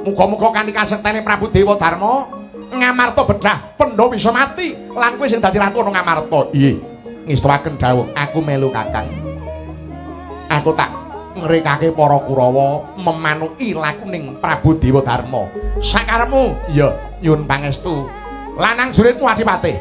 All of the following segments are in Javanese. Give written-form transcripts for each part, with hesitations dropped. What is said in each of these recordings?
Muga-muga kanthi kasektene Prabu Dewa Darma Ngamarta bedah Pandhawa bisa mati lan kowe sing dadi ratu ana Ngamarta. Iye, ngestawaken dawuh, aku melu Kakang. Aku tak ngrekake para Kurawa memanuki lakuning Prabu Dewa Darma. Sakarepmu, iya, nyuwun pangestu. Lanang juritmu Adipati.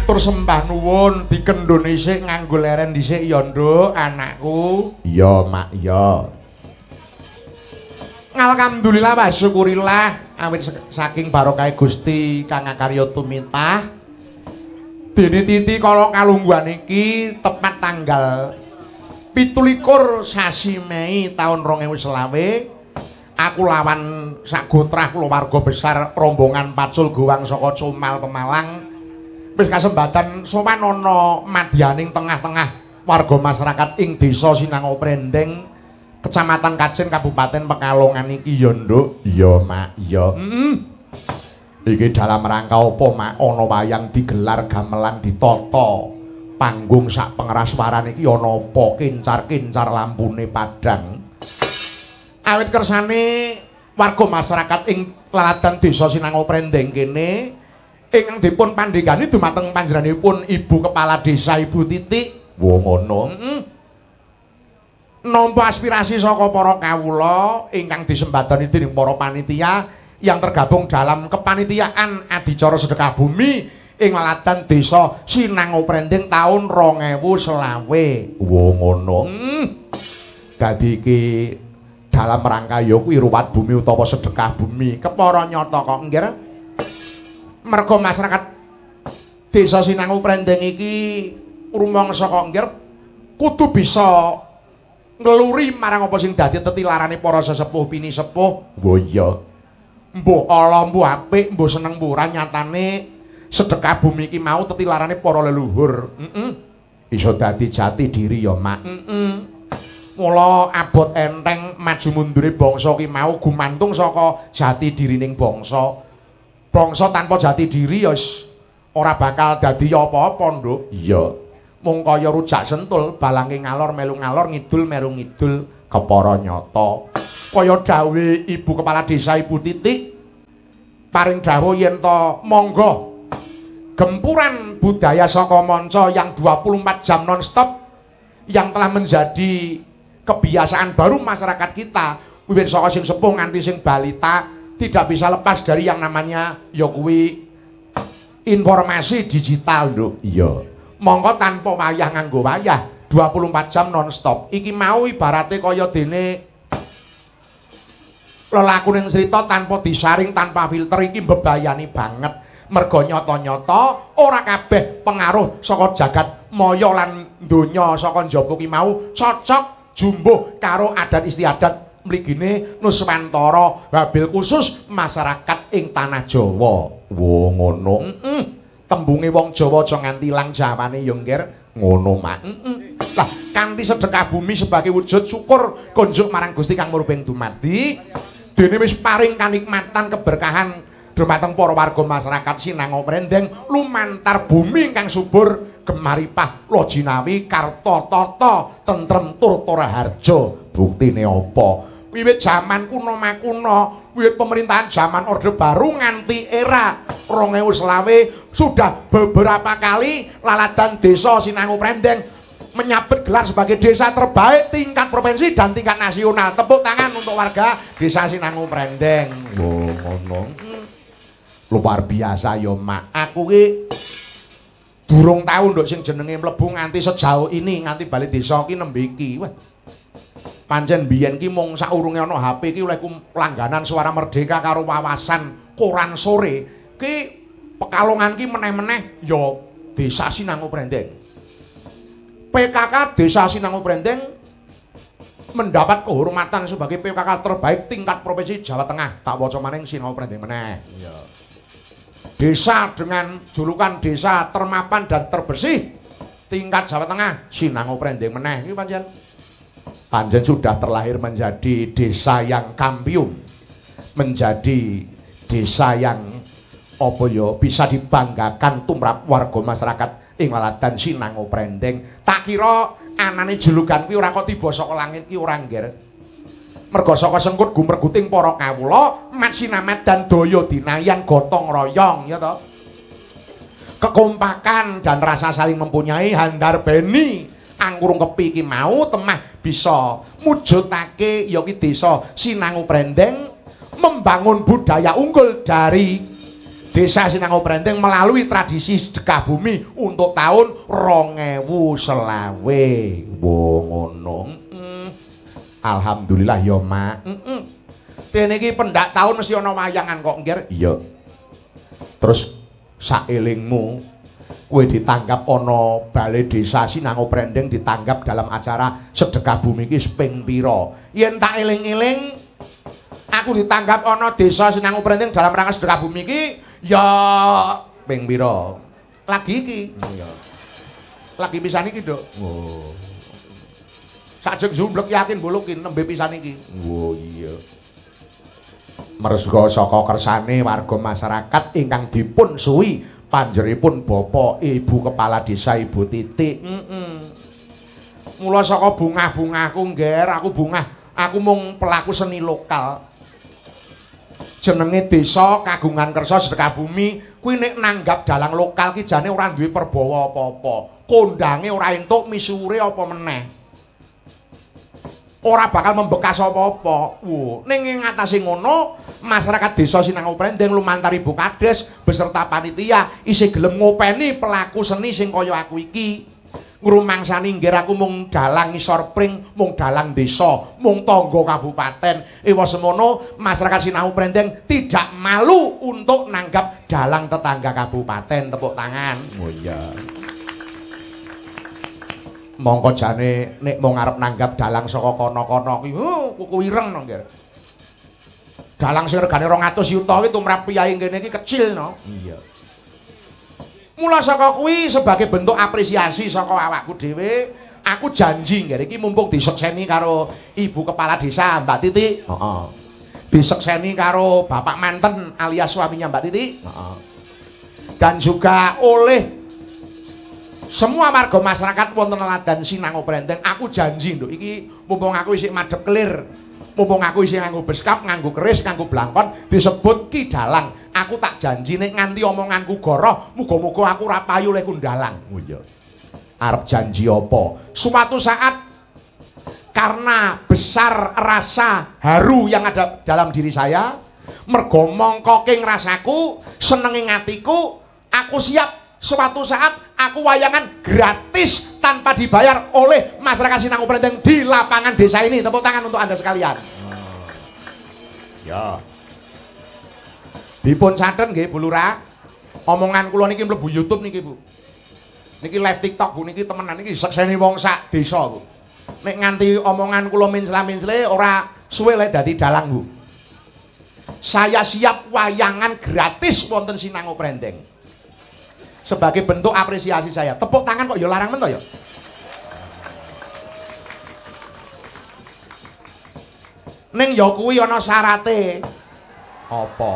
matur sembah nuwun dikendhun isik nganggo leren dhisik ya nduk anakku. Iya mak ya. Alhamdulillah wa syukurillah awit saking barokah Gusti kang karya tumitah. Dene titi kala kalungguhan iki tepat tanggal 17 sasi Mei taun 2025 aku lawan sak gotrah keluarga besar rombongan pacul gowang saka Comal Pemalang wis kasempatan sowan ana madyaning tengah-tengah warga masyarakat ing desa Sinango Prendeng Kecamatan Kajen Kabupaten Pekalongan iki ya nduk iya mak iya iki dalam rangka apa mak ana wayang digelar gamelan ditata panggung sak pengraswaran iki ana apa kincar-kincar lampune padhang awit kersane warga masyarakat ing laladan desa Sinango Prendeng kene ingkang dipun pandhegani dumateng panjenenganipun Ibu Kepala Desa Ibu Titik wo ngono nampa aspirasi saka para kawula ingkang disembadani dening para panitia yang tergabung dalam kepanitiaan adicara sedekah bumi ing laladan desa Sinango Prendeng taun 2025 wo ngono dadi iki dalam rangka ya kuwi ruwat bumi utawa sedekah bumi kepara nyata kok nggih merga masyarakat desa Sinango Prendeng iki rumangsa kok nggih kudu bisa ngeluri marang apa sing dadi tetilarane para sesepuh pini sepuh oh iya mbuh ala mbuh apik mbuh seneng mbuh ora nyatane sedekah bumi iki mau tetilarane para leluhur iso dadi jati diri ya mak mula abot enteng maju mundure bangsa ki mau gumantung saka jati dirining bangsa tanpa jati diri ya ora bakal dadi apa-apa nduk iya mung kaya rujak sentul balange ngalor melu ngalor ngidul meru ngidul kepara nyata kaya dawuhe Ibu Kepala Desa Ibu Titik paring dawuh yen to monggo gempuran budaya saka manca yang 24 jam non-stop yang telah menjadi kebiasaan baru masyarakat kita wiwit saka sing sepuh nganti sing balita tidak bisa lepas dari yang namanya ya kuwi informasi digital nduk iya monggo tanpa wayah nganggo wayah 24 jam non-stop iki mau ibarate kaya dene lelakuning cerita tanpa disaring tanpa filter iki mbebayani banget merga nyata-nyata ora kabeh pengaruh saka jagat maya lan donya saka njaba ki mau cocok jumbuh karo adat istiadat mligine Nuswantara wabil khusus masyarakat ing tanah Jawa wo ngono tembunge wong Jawa aja nganti ilang jawane ya nggir ngono mak lah kanthi sedekah bumi sebagai wujud syukur kunjuk marang Gusti kang murbeng dumadi dene wis paring kanikmatan keberkahan dumateng para warga masyarakat Sinango Prendeng lumantar bumi ingkang subur gemaripah lojinawi karta tata tentrem tur toraharja buktine apa wiwit jaman kuno makuno wiwit pemerintahan zaman Orde Baru nganti era 2025 sudah beberapa kali laladan desa Sinango Prendeng menyabet gelar sebagai desa terbaik tingkat provinsi dan tingkat nasional tepuk tangan untuk warga desa Sinango Prendeng oh ngono luar biasa ya mak aku ki durung tau nduk sing jenenge mlebu nganti sejauh ini nganti bali desa ki nembe iki wah pancen biyen ki mung saurunge ana HP ki oleh langganan Suara Merdeka karo wawasan koran sore ki Pekalongan ki meneh-meneh ya desa Sinango Prendeng PKK desa Sinango Prendeng mendapat kehormatan sebagai PKK terbaik tingkat provinsi Jawa Tengah tak waca maning Sinango Prendeng meneh iya desa dengan julukan desa termapan dan terbersih tingkat Jawa Tengah Sinango Prendeng meneh iki panjen sudah terlahir menjadi desa yang kampiun menjadi desa yang apa ya bisa dibanggakan tumrap warga masyarakat ing laladan Sinango Prendeng tak kira anane julukan kuwi ora kok tiba saka langit ki ora nggir merga saka sengkut gumreguting para kawula mat sinamet dan daya dinayan gotong royong ya to kekompakan dan rasa saling mempunyai handar beni angkurung kepi iki mau temah bisa mujudake ya ki desa Sinango Prendeng membangun budaya unggul dari Desa Sinango Brendeng melalui tradisi sedekah bumi untuk tahun 2020. Wo ngono. Alhamdulillah ya, Mak. Dene iki pendak tahun mesti ana wayangan kok, Nggir. Iya. Terus saelingmu kowe ditanggap ana Balai Desa Sinango Brendeng ditanggap dalam acara sedekah bumi iki ping pira? Yen tak eling-eling aku ditanggap ana Desa Sinango Brendeng dalam rangka sedekah bumi iki ya ping pira? Lagi iki. Iya. Lagi pisan iki, Duk. Oh. Sajeng zumblek yakin bulukin nembe pisan iki. Oh iya. Mersga saka kersane warga masyarakat ingkang dipun suwi panjeripun Bapak Ibu Kepala Desa Ibu Titik. Mula saka bungah-bungahku, Ngger, aku mung pelaku seni lokal. Jenenge Desa Kagungan Kersa Sedekah Bumi kuwi nek nanggap dalang lokal ki jane ora duwe perbawa apa-apa. Kondange ora entuk, misure apa meneh. Ora bakal membekas apa-apa. Ning ing atase ngono, masyarakat Desa Sinango Brendeng lumantar Ibu Kades beserta panitia isih gelem ngopeni pelaku seni sing kaya aku iki. Ngrumangsani nggih aku mung dalang ngisor pring, mung dalang desa, mung tangga kabupaten. Ewa semono, masyarakat Sinango Brendeng tidak malu untuk nanggap dalang tetangga kabupaten. Tepuk tangan. Oh iya. Mongko jane nek mau ngarep nanggap dalang saka kono-kono kuwi kuku ireng no nggih. Dalang sing regane 200 yuta kuwi tumrap piyai kene iki kecil no. Iya. Mula saka kuwi sebagai bentuk apresiasi saka awakku dhewe, aku janji nggih iki mumpung disekseni karo Ibu Kepala Desa Mbak Titik. Heeh. Disekseni karo Bapak Manten alias suaminya Mbak Titik. Heeh. Dan juga oleh semua warga masyarakat wonten Laladan Sinango Brendeng, aku janji nduk iki mumpung aku isih madhep kelir, mumpung aku isih nganggo beskap, nganggo keris, nganggo blangkon disebut Ki Dalang. Aku tak janji nek nganti omonganku goroh, muga-muga aku ora payu lek kundalang. Oh iya. Arep janji apa? Suatu saat karena besar rasa haru yang ada dalam diri saya, mergo mongkoking rasaku, senenging atiku, aku siap suatu saat aku wayangan gratis tanpa dibayar oleh masyarakat Sinango Brendeng di lapangan desa ini. Tepuk tangan untuk Anda sekalian. Ya. Dipun caten nggih Bu Lurah. Omongan kula niki mlebu YouTube niki, Bu. Niki live TikTok, Bu, niki temenan niki sekseni wong sak desa, Bu. Nek nganti omongan kula minsle-minsle ora suwe le dadi dalang, Bu. Saya siap wayangan gratis wonten Sinango Brendeng. Sebagai bentuk apresiasi saya. Tepuk tangan kok ya larang men to ya. Ning ya kuwi ana syarate. Apa?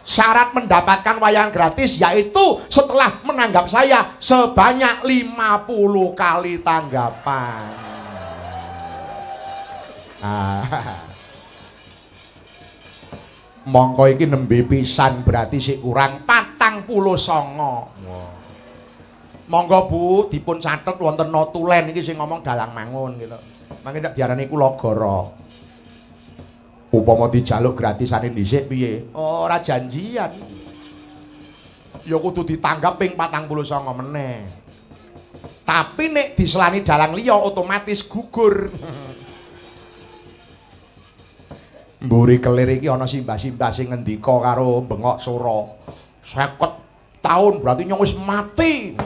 Syarat mendapatkan wayangan gratis yaitu setelah menanggap saya sebanyak 50 kali tanggapan. Mongko iki nembe pisan berarti sik kurang 49. Monggo Bu dipun catet wonten notulen iki sing ngomong dalang mangun gitu. Mangke ndak diarani kula goro. Upama dijaluk gratisane dhisik piye? Ora janjian. Ya kudu ditanggap ping 49 meneh. Tapi nek diselani dalang liya otomatis gugur. Mburi kelir iki ana simbah-simbah sing ngendika karo Bengok Sura. 50 tahun berarti nyong wis mati.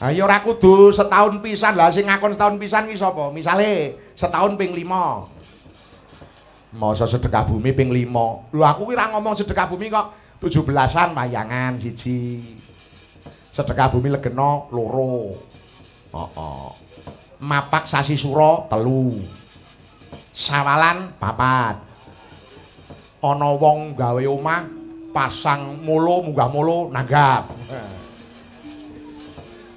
Ayo ora kudu setahun pisan. Lah sing ngakon setahun pisan ki sapa? Misale setahun ping 5. Masa sedekah bumi ping 5. Lho aku ki ora ngomong sedekah bumi kok 17-an wayangan siji. Sedekah bumi legena 2. Mapak sasi sura 3. Sawalan 4. Ana wong gawe omah pasang molo munggah molo nanggap.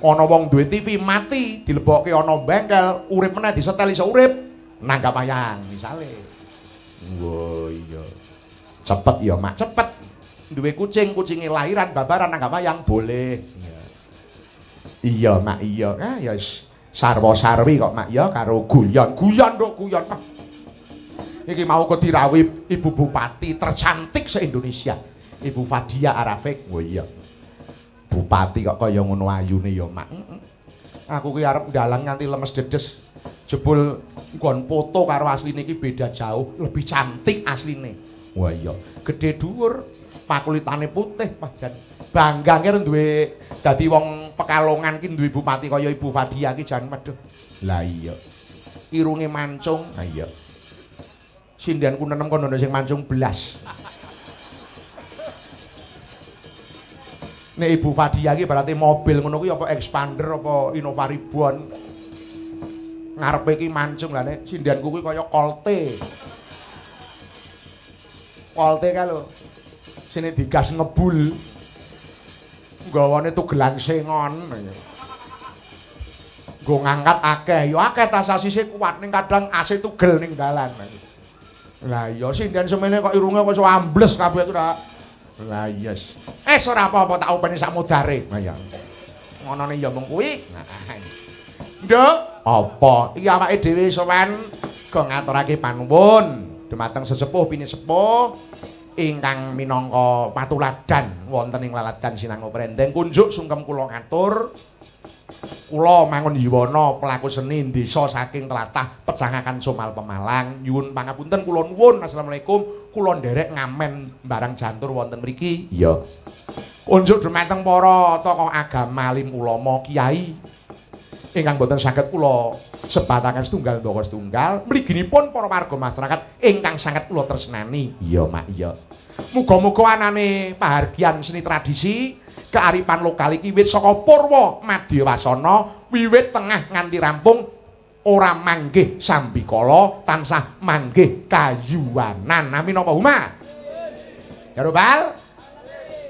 Ana wong duwe TV mati dilebokke ana bengkel urip meneh disetel iso urip nanggap wayang misale. Wah iya. Cepet ya Mak, cepet. Duwe kucinge lahiran babaran nanggap wayang boleh. Iya Mak iya. Ya sarwa sarwi kok Mak ya karo guyon kok guyon. Iki mau kok dirawuhi Ibu Bupati tercantik se-Indonesia. Ibu Fadia Arafik. Oh iya. Bupati kok kaya ngono ayune ya, Mak. Aku ki arep ndalang nganti lemes dedes. Jebul nggon foto karo asline iki beda jauh, lebih cantik asline. Wah iya, gedhe dhuwur, pakulitane putih, pajan. Bangga ki duwe dadi wong Pekalongan ki duwe bupati kaya Ibu Fadia ki jan waduh. Lah iya. Irunge mancung. Ha iya. Sindianku nenem kono sing mancung blas. Nek Ibu Fadia ki berarti mobil ngono kuwi apa Expander apa Innova Ribbon. Ngarepe ki mancung lah nek sindianku kuwi kaya Colte. Colte ka lho. Sine digas ngebul. Nggawane tugelan sengon. Nggo ngangkat akeh, ya akeh tas asise kuat ning kadang AC tugel ning dalan. Lah iya sindian semene kok irunge kok iso ambles kabeh ku ta. Lah yes. Ora apa-apa tak openi sak modare. Lah ya. Ngonone ya mung kuwi. Nah. Nduk, apa? Iki awake dhewe sowan go ngaturake panuwun dumateng sesepuh pinisepuh ingkang minangka patuladan wonten ing laladan Sinango Prendeng kunjuk sungkem kula ngatur. Kula mangun Yuwana pelaku seni desa saking tlatah Pejangakan Somal Pemalang nyuwun pangapunten kula nuwun assalamualaikum kula nderek ngamen barang jantur wonten mriki iya unjuk dumateng para tokoh agama alim ulama kiai ingkang boten saged kula sebataken setunggal ndaka setunggal mliginipun para warga masyarakat ingkang sanget kula tresnani iya mak iya muga-muga anane pahargyan seni tradisi kearifan lokal iki wit saka purwa Madyawasana wiwit tengah nganti rampung ora manggih sambikala tansah manggih kayuwanan amin apa huma karo bal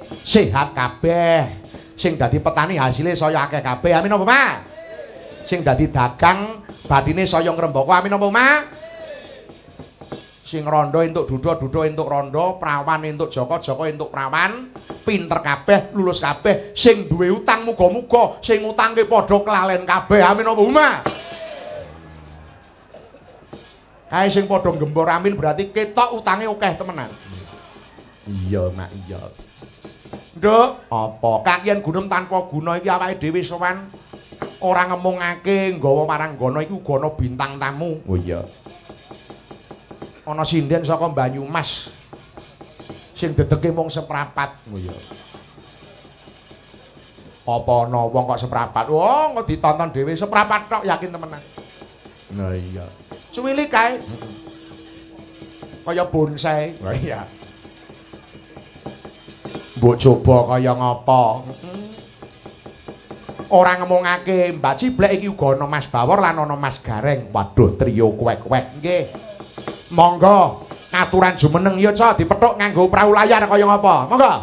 sehat kabeh sing dadi petani hasile saya akeh kabeh amin apa Mak sing dadi dagang bathine saya ngrembaka amin apa Mak sing rondo entuk duda entuk rondo, prawan entuk joko entuk prawan, pinter kabeh, lulus kabeh, sing duwe utang muga-muga sing utangke padha kelalen kabeh. Amin apa Uma? Kae sing padha gembor amin berarti ketok utange akeh temenan. Iya, Mak, iya. Nduk, apa? Kakian gunem tanpa guna iki awake dhewe sowan ora ngemungake nggawa paranggana iki uga ana bintang tamu. Oh iya. Ana sinden saka Banyumas sing dedeke mung seprapat oh ya apa ana wong kok seprapat wong kok ditonton dhewe seprapat tok yakin temenan nah iya cuwilik kae kaya bonsai oh iya mbok coba kaya ngapa ora ngemungake Mbak Ciblek iki uga ana Mas Bawor lan ana Mas Gareng waduh trio kuek-kuek nggih monggo aturan jumeneng ya Ca dipethuk nganggo prau layar kaya ngapa monggo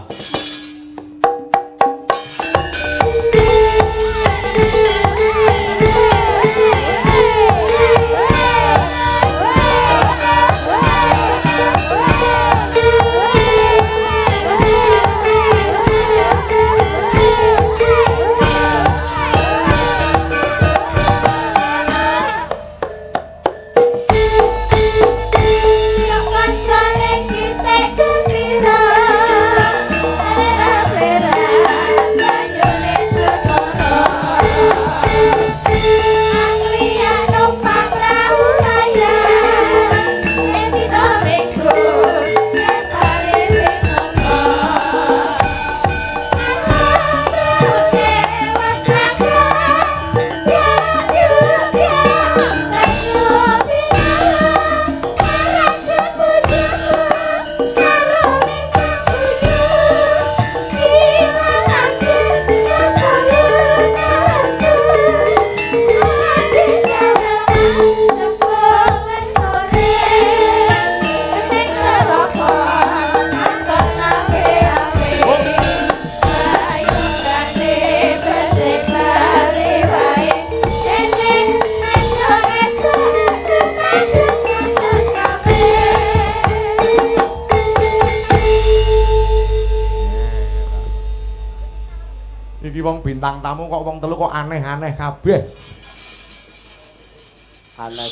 Iki wong bintang tamu kok wong telu kok aneh-aneh kabeh.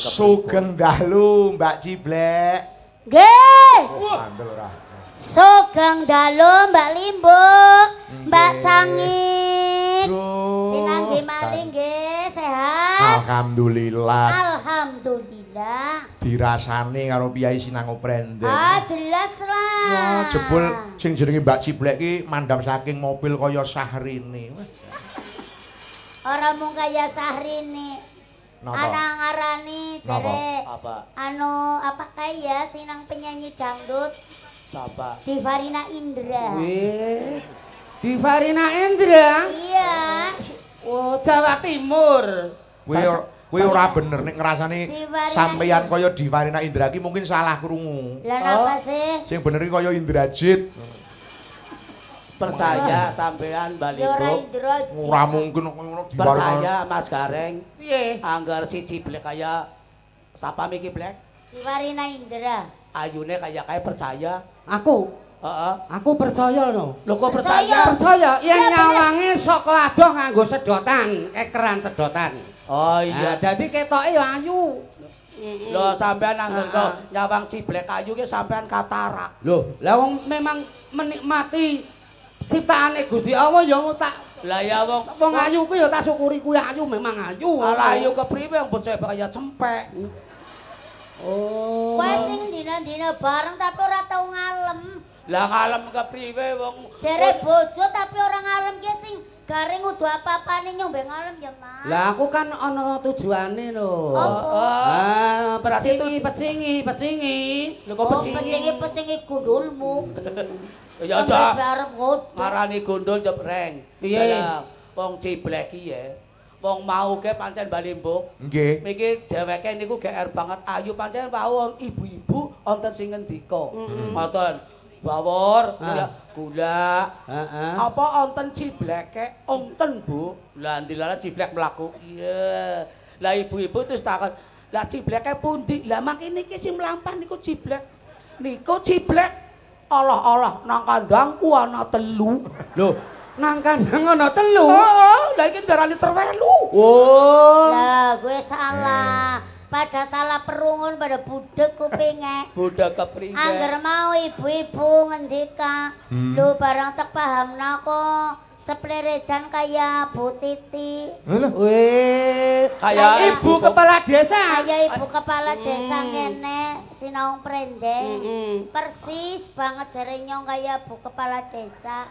Sugeng dalu Mbak Ciblek. Nggih. Mandel ora. Sugeng dalu Mbak Limbuk, Mbak Cangik. Pinanggih malih nggih, sehat. Alhamdulillah. Alhamdulillah. Dirasani karo piyai Sinango Prendeng. Ah, jelas lah. Wah, jebul sing jenenge Mbak Ciblek ki mandhap saking mobil kaya Syahrini. Ora mung kaya Syahrini. Ana ngarani jere anu apa kaya sinang penyanyi dangdut Sapa? Divarina Indra. Wih. Divarina Indra? Iya. Oh, Jawa Timur. Kuwi ora bener nek ngrasani sampeyan kaya Divarina Indra ki mungkin salah krungu. Lah napa sih? Sing bener iki kaya Indrajit. Percaya sampean Mbak Ya ora Limbuk. Indrajit. Ora mungkin ngono Divarina. Percaya Mas Gareng. Piye? Angger si Ciblek kaya sapa miki Blek? Divarina Indra. Ayune kaya percaya. Aku, Heeh. aku percaya no. Lho kok percaya? Percaya yang nyawangi saka adoh nganggo sedotan, kekeran sedotan. Oh Iya, iya. jadi ketoke ayu. Lho sampean angger kok nyawang Ciblek ayu ki sampean katarak. Loh, lah wong memang menikmati ciptaane Gusti Allah ya tak Lah ya wong ayu ku ya tak syukuri kuwi ayu memang ayu. Ala ayu kepriwe wong bocah kaya cempek. Oh. Kowe sing dina-dina bareng tapi ora tau ngalem. Lah ngalem kepriwe wong Jere bojo tapi ora ngalem ki sing garing udu apa-apane nyombe ngalem ya, Mas. Lah aku kan ana tujuane no. Apa? Ah, pecingi. Lho kok Pecingi gundulmu. Ya aja. Arep ngodo. Marani gundul jebreng. Piye? Wong Ciblek ki ya. Wong mau ke pancen Mbak Limbuk. Nggih. Niki dheweke niku GR banget ayu pancen wau ibu-ibu wonten sing ngendika. Ngoten. Bawor, ya gula. Heeh. Apa wonten Cibleke? Wonten, Bu. Lah ndilala Ciblek mlaku. Iya. Lah ibu-ibu terus takon, "Lah Cibleke pundi?" Lah makene iki sing mlampah niku Ciblek. Niku Ciblek Allah nang kandangku ana 3. Loh, nang kandang ana 3. Heeh, lah iki ndarani terwelu. Oh. Lah gue salah. Pada salah perungun pada budek kupinge. Budak kepriwe? Angger mau ibu-ibu ngendika, lu barang tak paham nako sepleredan kaya Bu Titi. Weh, Kayak ibu kepala desa. Kaya ibu kepala desa ngene Sinong Prendeng. Persis banget jare nyong kaya bu kepala desa.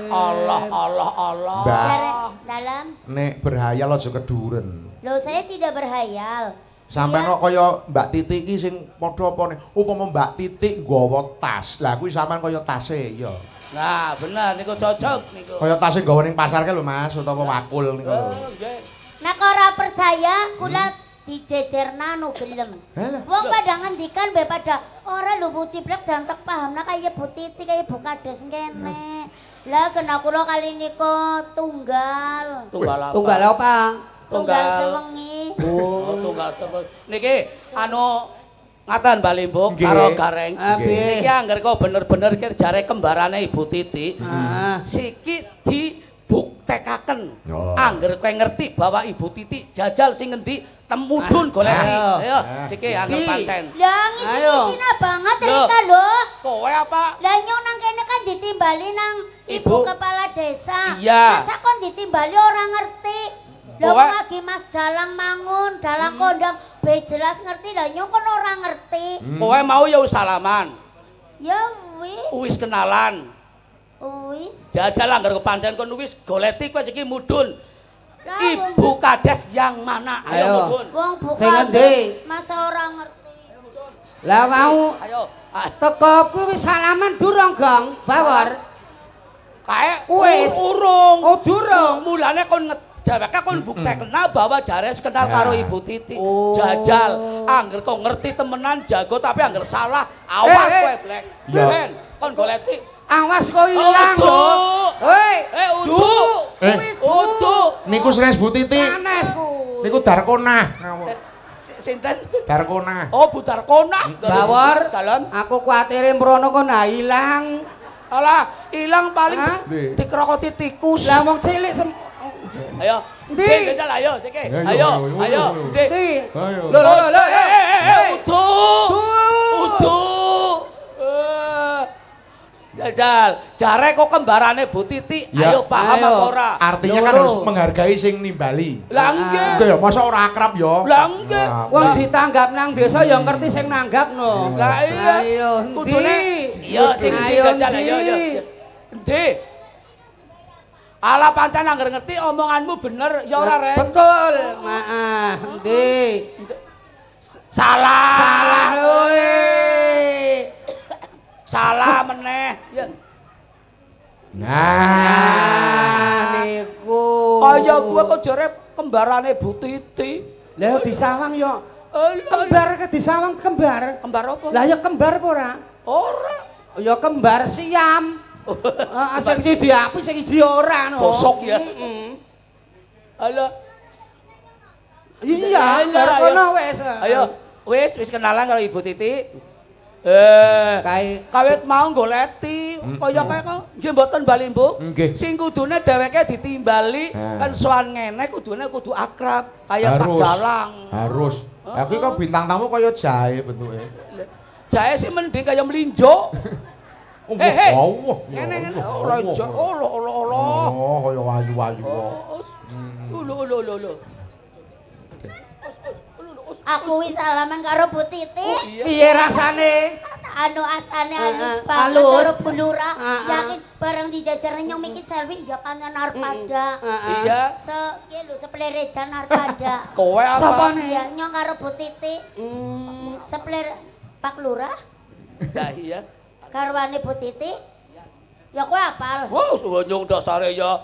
Allah. Mbak. Jare dalam. Nek berhayal aja keduren. Loh saya tidak berhayal. Sampeyan kok kaya Mbak Titi iki sing padha apa ne? Upama Mbak Titi nggawa tas. Lah kuwi sampean kaya tase ya. Nah, bener niku cocok niku. Kaya tase nggawa ning pasar ke lho Mas, utawa wakul niku lho. Nggih. Nek ora percaya kula dijejerna nu gelem. Wong pada ngendikan be pada ora lho Bu Ciblek jantek pahamna kaya Bu Titi kaya Bu Kades kene. Lah kena kula kali niku tunggal. Tunggal apa? Tunggal sewengi. Oh, tunggal sewengi. Niki anu ngaten Mbak Limbuk Nggih. karo Gareng. Nggih. Iki angger kok bener-bener ki jare kembarane Ibu Titi. Siki dibuktekaken. Oh. Angger kowe ngerti bahwa Ibu Titi jajal sing ngendi temudun goleki. Ayo, siki angger pancen. Lah ngisi-ngisina banget Rika lho. Kowe apa? Lah nyong nang kene kan ditimbali nang ibu kepala desa. Iya. Masa kon ditimbali ora ngerti. Lah Kowe- wong lagi Mas Dalang mangun, Dalang kondang be jelas ngerti lah nyong kon ora ngerti. Kowe mau ya wis salaman. Ya wis. Wis kenalan. Wis. Jajal anggar pancen kon wis goleti kowe iki mudun. Lah Ibu Kades yang mana? Ayo Ayo. mudun. wong Sing ngendi? masa ora ngerti. Lah mau Ayo. teko kuwi wis salaman durung, Gong? Bawor. Kae Wis. urung. Oh, durung. Mulane kon dheweke kon buktekna bahwa Jares kenal Ya. karo Ibu Titi. Oh. Jajal angger kok ngerti temenan jago tapi angger salah. Awas kowe, Blek. Ya. Ben, kon goleti. Awas kok ilang Udu. lho. Hei, Udu. Udu. Niku senes Bu Titi. Sanes ku. Niku Darkonah. Sinten? Darkonah. Oh, Budar Kona. Bawor. Dalan. Aku kuatire mrono kok ndak ilang. Alah, ilang paling Hah? dikrokoti tikus. Lah wong cilik Ayo, Ndi? Jajal ayo siki. Ayo, Ayo, ayo, ayo. ayo. Ndi. Ndi? Ayo. Lho, Udu. Udu. Jajal, jare kok kembarane Bu Titi. Ya, Ayo paham ayo. apa ora? Artinya kan Loro. harus menghargai sing nimbali. Lah nggih. Enggak ya, masa ora akrab ya? Lah nggih. Nah, Wong nah. ditanggap nang desa ya ngerti sing nanggapno. Lah iya. Ayo, Kudune. ndi? Iya, sing ndi Ayo, jajal ndi? ayo ayo. Ndi. Ala pancen angger ngerti omonganmu bener ya ora rek. Betul. Maah, ndi? Salah. Salah lho. Salah meneh. Ya. Nah, niku. Kaya kuwi kok jare kembarane Bu Titi. Lah disawang yo. Alah, Kembar ke disawang kembar. kembar apa? Lah ya kembar apa ora? Ora. Ya kembar siam. Heeh, sing iki diapus sing iki ora no. Bosok ya. Heeh. Alah. Iya, Ayo, bar ayo. kono wis. Ayo, wis kenalan karo Ibu Titi. Kae Kawit mau goleti, kaya kae kok nggih mboten Bali Mbok. Nggih. Sing kudune dheweke ditimbali kan sowan ngene kudune kudu akrab kaya Pak Harus. Dalang. Harus. Ya kuwi kok bintang tamu kaya jahe bentuke. Jae sih mending kaya melinjo. Hei. Allah. Ngene ora ijo. Allah. Oh, kaya wayu-wayu kok. Lho. Aku wis salaman karo Bu Titi. piye rasane? Anu asane halus Heeh, banget halus. karo Bu Lurah. Heeh. Yakin bareng dijajarne nyong mikir selfie ya kangen arpada. Iya. Ki lho sepleredan arpada. Kowe apa? Sapane? Ya nyong karo Bu Titi. Sepler Pak Lurah Lah iya. garwane Bu Titi. Ya kowe apal. Wah, nyung dasare ya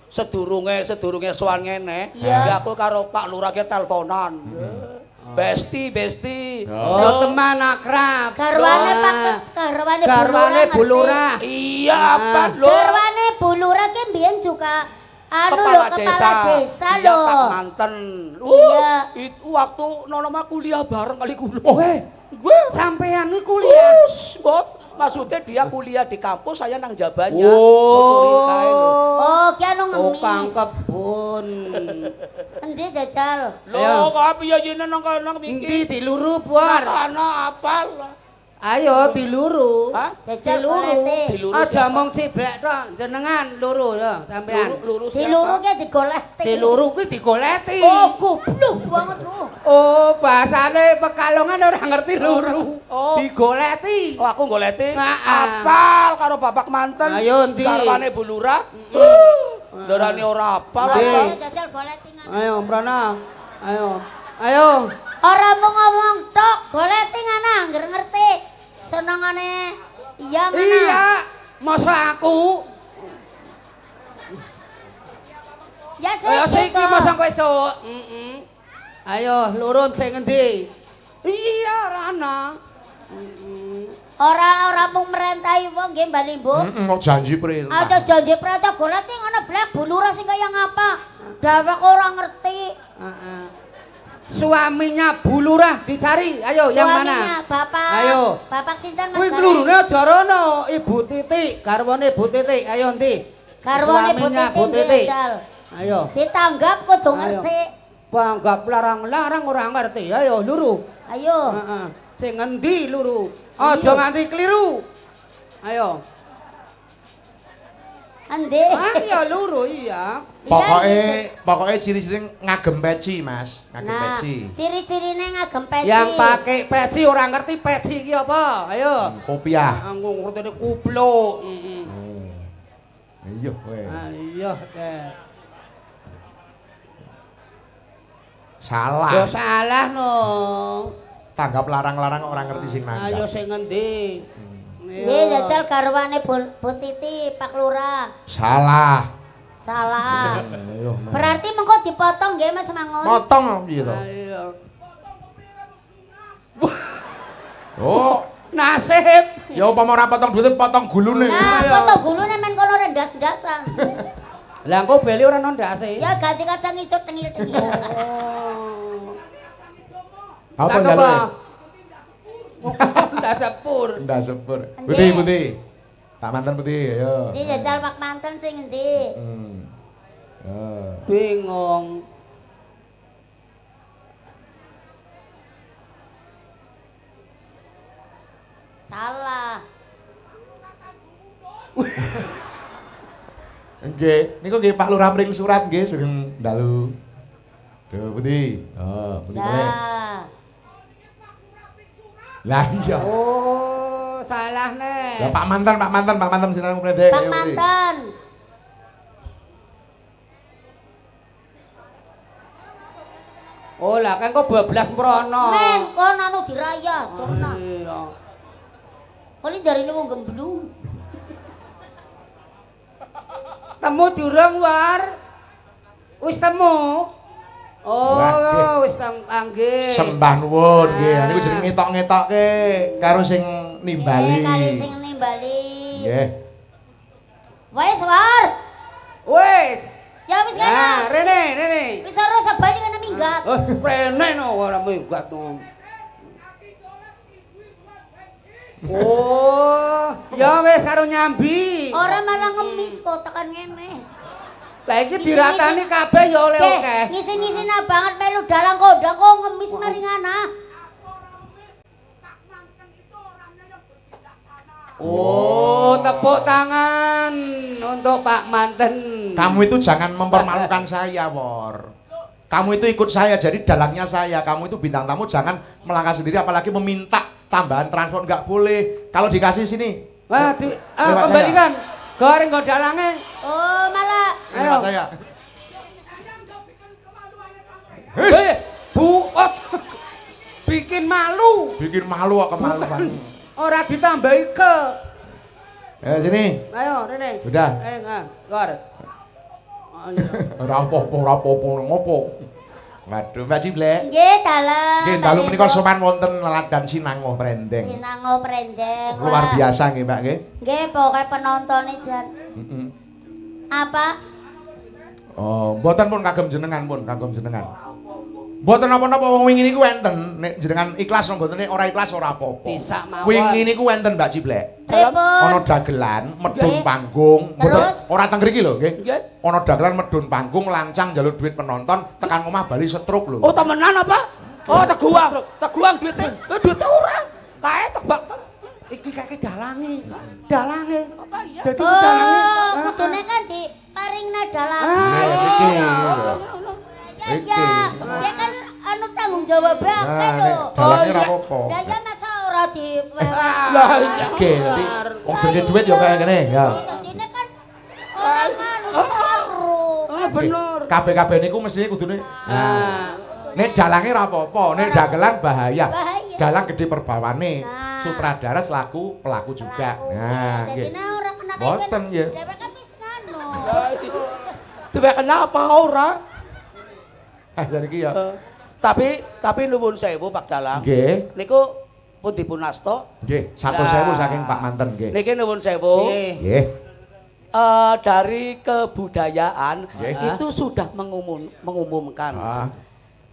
sedurunge sowan ngene. Iya. Ya aku karo Pak Lurah ki teleponan. Besti. Oh, teman akrab. Garwane Ah. garwane Bu Lurah. Iya, apa lho? Garwane Bu Lurah ki mbiyen juga anu lho kepala desa Iya, lho. Pak Manten. Iya. Itu waktu nonoma kuliah bareng kali kula. Gue sampean iki kuliah. Bot. Maksudnya dia kuliah di kampus, saya nang jabanya. Oh. Oh, ki anu Oh, ngemis. Kang Kebun. Endi jajal? Loh, kok piye jene nang kono Iki iki? diluru buar. Ana apal. Ayo diluru. Hah? Jajal Diluru. golete. Diluru Aja siapa? mong ciblek tok, jenengan luru ya sampean. Luru Diluru siapa? ki digoleti. Diluru kuwi digoleti. Oh, goblok banget lu. Oh, bahasane Pekalongan ora ngerti luru. Oh. Digoleti. Oh, aku goleti. Nah, Apal karo Bapak Manten. Ayo, endi? Garwane Bu Lurah. Darane ora apal. Endi? apal. Ayo jajal goleti ngono. Ayo, Mrana. Ayo. Ora mung ngomong tok, goleti ngono angger ngerti. Senengane iya ngono. Iya, masa aku. Ya sik. Ayo siki gitu. masa kowe esuk. Ayo, lurun sing endi? Iya, Rana. Ora mung merentahi wong nggih Mbak Limbo. Kok janji perintah. Aja janji perintah goleti ngono blek Bu Lurah sing kaya ngapa. Dawek ora ngerti. Suaminya Bu Lurah dicari. Ayo, yang mana? Suaminya Bapak. Ayo. Bapak sinten Mas? Kuwi Gareng? klurune aja rono, Ibu Titi, garwane Bu Titi. Ayo endi? Garwane Bu Suaminya Titi. Bu Titi. Jajal. Ayo. Ditanggap kudu Ayo. ngerti. Panggap larang-larang ora ngerti. Ayo, luru. Ayo. Heeh. Sing endi luru? Aja nganti kliru. Ayo. Endi? Ayo luru iya. Pokoknya ciri-ciri ngagem peci, Mas. Ngagem Nah, peci. ciri-cirine ngagem peci. Yang pakai peci ora ngerti peci iki apa? Ayo. Kopiah. Aku ngerti kupluk. Iya, kowe. Ayo, Teh. Salah. Yo salah no. Tanggap larang-larang orang ngerti sing nanggap. Ayo sing ngendi? Nggih, jajal garwane Bu Titi, Pak Lurah. Salah. Salah. Ayo, Mas. Berarti mengko dipotong nggih Mas Mangun. Motong piye to? Ayo. Oh, Nasib. ya upama ora potong duit potong gulune. Nah, Ayo. foto gulune men kono rendas-ndasan. Lah engko beli ora ndase. Ya ganti kacang ijo tengil-tengil. Oh. Apa Lah, njaluk? Ndak sepur. Ndak sepur. Endi? Putih. Tak mantan putih, ayo. Ndi jajal Pak Manten sing endi? Bingung. Salah. Nggih, niku nggih Pak Lurah mring surat nggih sugeng dalu. Duh, pundi? Oh, pundi kalih. Lah iya. Oh, salah nih. Lah Pak Manten sinau prendek. Pak Manten. Oh, lah kan kok 12 mrono. Men, kon anu diraya, jona. Iya. Kali jarine wong gemblung. Temu durung, War? Wis temu? Oh, wis nggih. Sembah nuwun nggih. Niku jeneng ngetok-ngetokke karo sing nimbali. Kali sing nimbali. Nggih. Wis, War. Wis. Ya wis Nah, kana. rene. Wis ora sabane kana minggat. Oh, rene no ora minggat no. Oh, ya wis karo nyambi. Ora malah ngemis kok tekan ngene. Lah iki diratani kabeh ya oleh akeh. Ngisi-ngisina banget melu dalang kondang kok ngemis mari ngana. Oh, tepuk tangan untuk Pak Manten. Kamu itu jangan mempermalukan saya, Wor. Kamu itu ikut saya, jadi dalangnya saya. Kamu itu bintang tamu, jangan melangkah sendiri, apalagi meminta tambahan transport, nggak boleh. Kalau dikasih sini. Wah, kembalikan. Goreng go dalange. Oh, malah. Ayo saya. Bu, bikin malu. Bikin malu kok kemaluan. Ora ditambahi ke. Sini. Ayo, Rene. Udah. Gor. Ora apa-apa ngopo. Waduh, Mbak Ciblek. Nggih, dalem. Nggih, dalu menika sopan wonten laladan sinango prendeng. Sinango prendeng. Luar biasa nggih, Mbak nggih. Nggih, pokoke penontone jan. Heeh. Apa? Oh, mboten pun kagem jenengan. Mboten napa-napa wong wingi niku enten, nek jenengan ikhlas mboten nek ora ikhlas ora apa-apa. Bisa mawon. Wingi niku enten Mbak Ciblek. Pripun? Ana dagelan, medun panggung, mboten Terus? ora teng mriki lho nggih. Nggih. Ana dagelan medun panggung lancang njaluk duit penonton, tekan omah bali setruk lho. Oh, temenan apa? Oh, teguang duite. Duite ora. Kae tebak. Iki kakek dalange. Apa iya? Dadi dalange. Oh, kudune kan diparingna dalang. Iki. Ya ya, dia kan anu tanggung jawab banget Nah, lho. nek dalange ora apa-apa. Lah ya masa ora di Lah iya. Oke, dadi wong jenenge duit ya kaya ngene, ya. Dadine kan orang anu saru. Ah, bener. Kabeh-kabeh niku mestine kudune. Nah, Nek dalange ora apa-apa, nek dagelan bahaya. Bahaya. Dalang gede perbawane. Nah. Sutradara selaku pelaku juga. Nah, nggih. Dadine ora kena Boten, ya. Dhewe kan wis nganu. Tiba kenapa ora? Jadi iki ya. Tapi nuwun sewu Pak Dalang. Nggih. Niku pun dipun asta. Nggih, 1.000 Nah. saking Pak Manten nggih. Niki nuwun sewu. Nggih. Dari kebudayaan Nggih. itu sudah mengumumkan Ah,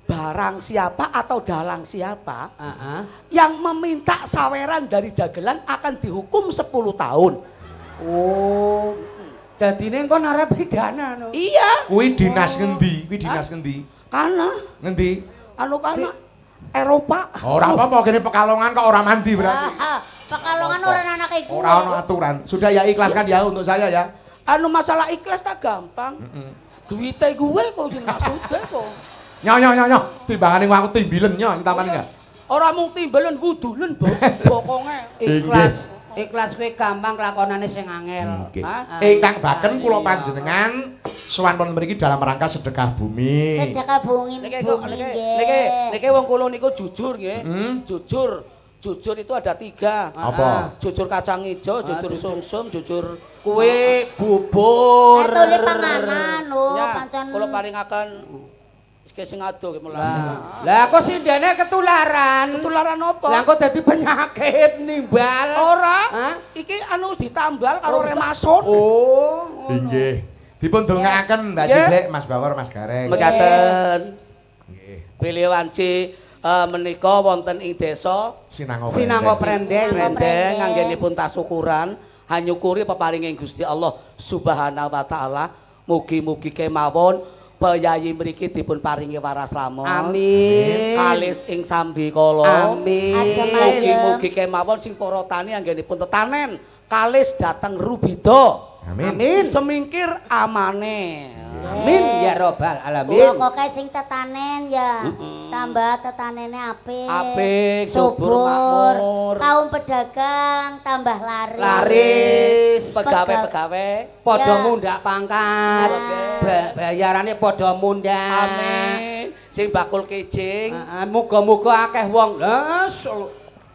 barang siapa atau dalang siapa heeh. yang meminta saweran dari dagelan akan dihukum 10 tahun. Oh. Dadine engko arep pidana no. Iya, kuwi dinas ngendi? Kuwi dinas ngendi? karena Ngendi? anu karena Eropa. Ora apa-apa kene Pekalongan kok ora mandi berarti. Pekalongan ora anak iku. Ora ono aturan. Sudah ya ikhlaskan ya untuk saya ya. Anu masalah ikhlas tak gampang. Heeh. Duite gue kok sing maksudnya kok. Nyo. Timbangane aku timbilen nyo tampane enggak? Ora mung timbelen wudulen bokonge. Ikhlas kuwi gampang lakonane sing angel. Nggih. Hah? Ingkang baken kula Iya. panjenengan sowan pun mriki dalam rangka sedekah bumi. Sedekah bumi Niki bumi nggih. niki wong kula niku jujur nggih. Hmm? Jujur itu ada 3. Apa? Jujur kacang ijo, jujur jujur. sumsum, jujur Kue bubur. Atole panganan lho, Ya, pancen. kula paringaken sing ado ki melas. Lah kok sindene ketularan. Ketularan apa? Lah kok dadi penyakit nimbal. Ora. Hah? Iki anu ditambal karo remason. Oh. Nggih. Dipun dongaaken Mbak Nggih. Ciblek, Mas Bawor, Mas Gareng. Mekaten. Nggih. Bilih wanci menika wonten ing desa Sinangga prendeng. Brendeng nganggenipun tasukuran hanyukuri peparinging Gusti Allah Subhanahu wa taala Mugi-mugi kemawon bayayi mriki dipun paringi waras lamun. Amin. Kalis ing sambikala. Amin. Adem ayem. Mugi-mugi kemawon sing para tani anggenipun tetanen kalis dateng rubida. Amin. Semingkir amane. Amin ya robbal alamin. Kula kok sing tetanen ya. Tambah tetanene apik. Apik, subur, makmur. Kaum pedagang tambah laris. Laris. Pegawe-pegawe Padha Ya. mundak pangkat. Oke. Bayarane padha mundak. Amin. Sing bakul kijing. Muga-muga akeh wong. Lah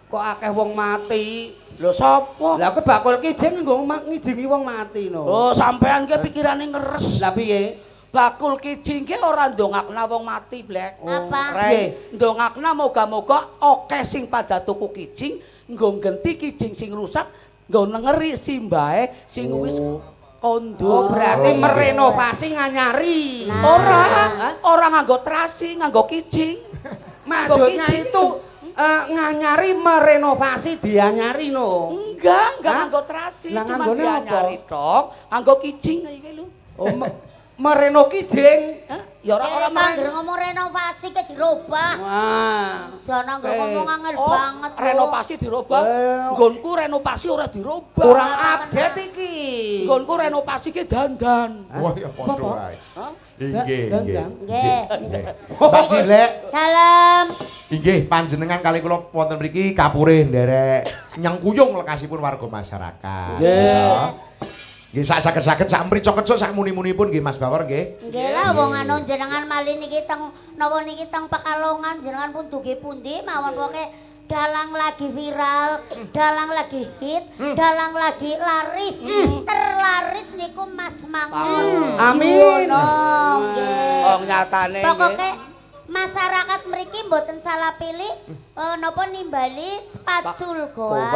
kok akeh wong mati. Lho sapa? Lah kok bakul kijing nggo ngijingi wong mati no. Oh, sampean ki pikirane ngeres. Lah piye? Bakul kijing ki ora ndongakna wong mati, Blek. Apa? Rek, ndongakna moga-moga akeh sing pada tuku kijing, nggo genti kijing sing rusak, nggo nengeri simbahe sing wis kondo. Oh, berarti Oh, merenovasi nganyari. Nah. Ora nganggo trasi, nganggo kijing. Maksudnya kijing. itu nganyari merenovasi dianyari no. Enggak Hah? nganggo trasi, Lah, cuma nganggone apa? dianyari tok, nganggo kijing iki lho. Oh, mereno kijing. Hah? Ya ora Ora mereno. ngomong renovasi ke dirubah. Wah. Jana nggo ngomong angel Oh, banget. lho. renovasi dirubah. Nggonku renovasi ora dirubah. Kurang update iki. Nggonku renovasi ki dandan. Wah ya padha wae. Hah? Inggih, inggih. Nggih. Nggih. Mbak Cilek, Dalam inggih panjenengan kali kula wonten mriki kapure nderek nyengkuyung lekasipun warga masyarakat. Nggih. Nggih sak saged-saged sak mrica kecuk sak muni-munipun nggih Mas Bawor nggih. nggih lah wong anu jenengan malih niki teng napa niki teng Pekalongan jenengan pun dugi pundi mawon pokoke dalang lagi viral, dalang lagi hit, dalang lagi laris. Terlaris niku Mas Mangun. Amin. Nggih. Oh nyatane Pokoke masyarakat mriki mboten salah pilih napa nimbali pacul goa.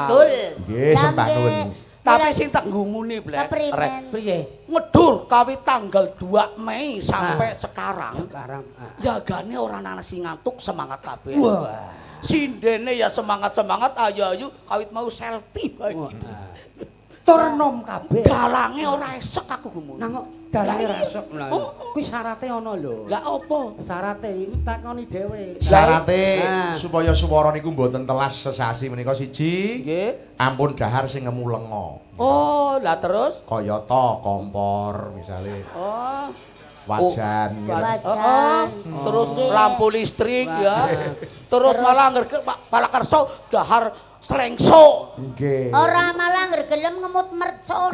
Betul. Nggih sembah nuwun. Tapi sing tak ngumuni, Blek. Keprimen? Rek, Piye? ngedur kawit tanggal 2 Mei sampai sekarang. Sekarang. Jagane ora ana sing ngantuk, semangat kabeh. Wah. Sindene ya semangat-semangat ayu-ayu kawit mau selfie bae. Tur nom kabeh. Dalange ora esek aku gumun. Nang kok dalange Lah, iya. rasuk. Oh. Kuwi syarate ana lho. Lah opo? Syarate iki takoni dhewe. Syarate Nah. supaya swara niku mboten telas sesasi menika siji, Nggih. ampun dahar sing ngemu lenga. Oh, lah terus? Kayata kompor misale Oh. wajan gitu. Wajan. Terus Nggih. lampu listrik ya. Terus Terus. malah malah kerso dahar slengso. Nggih. Ora malah ngregelem ngemut mercon.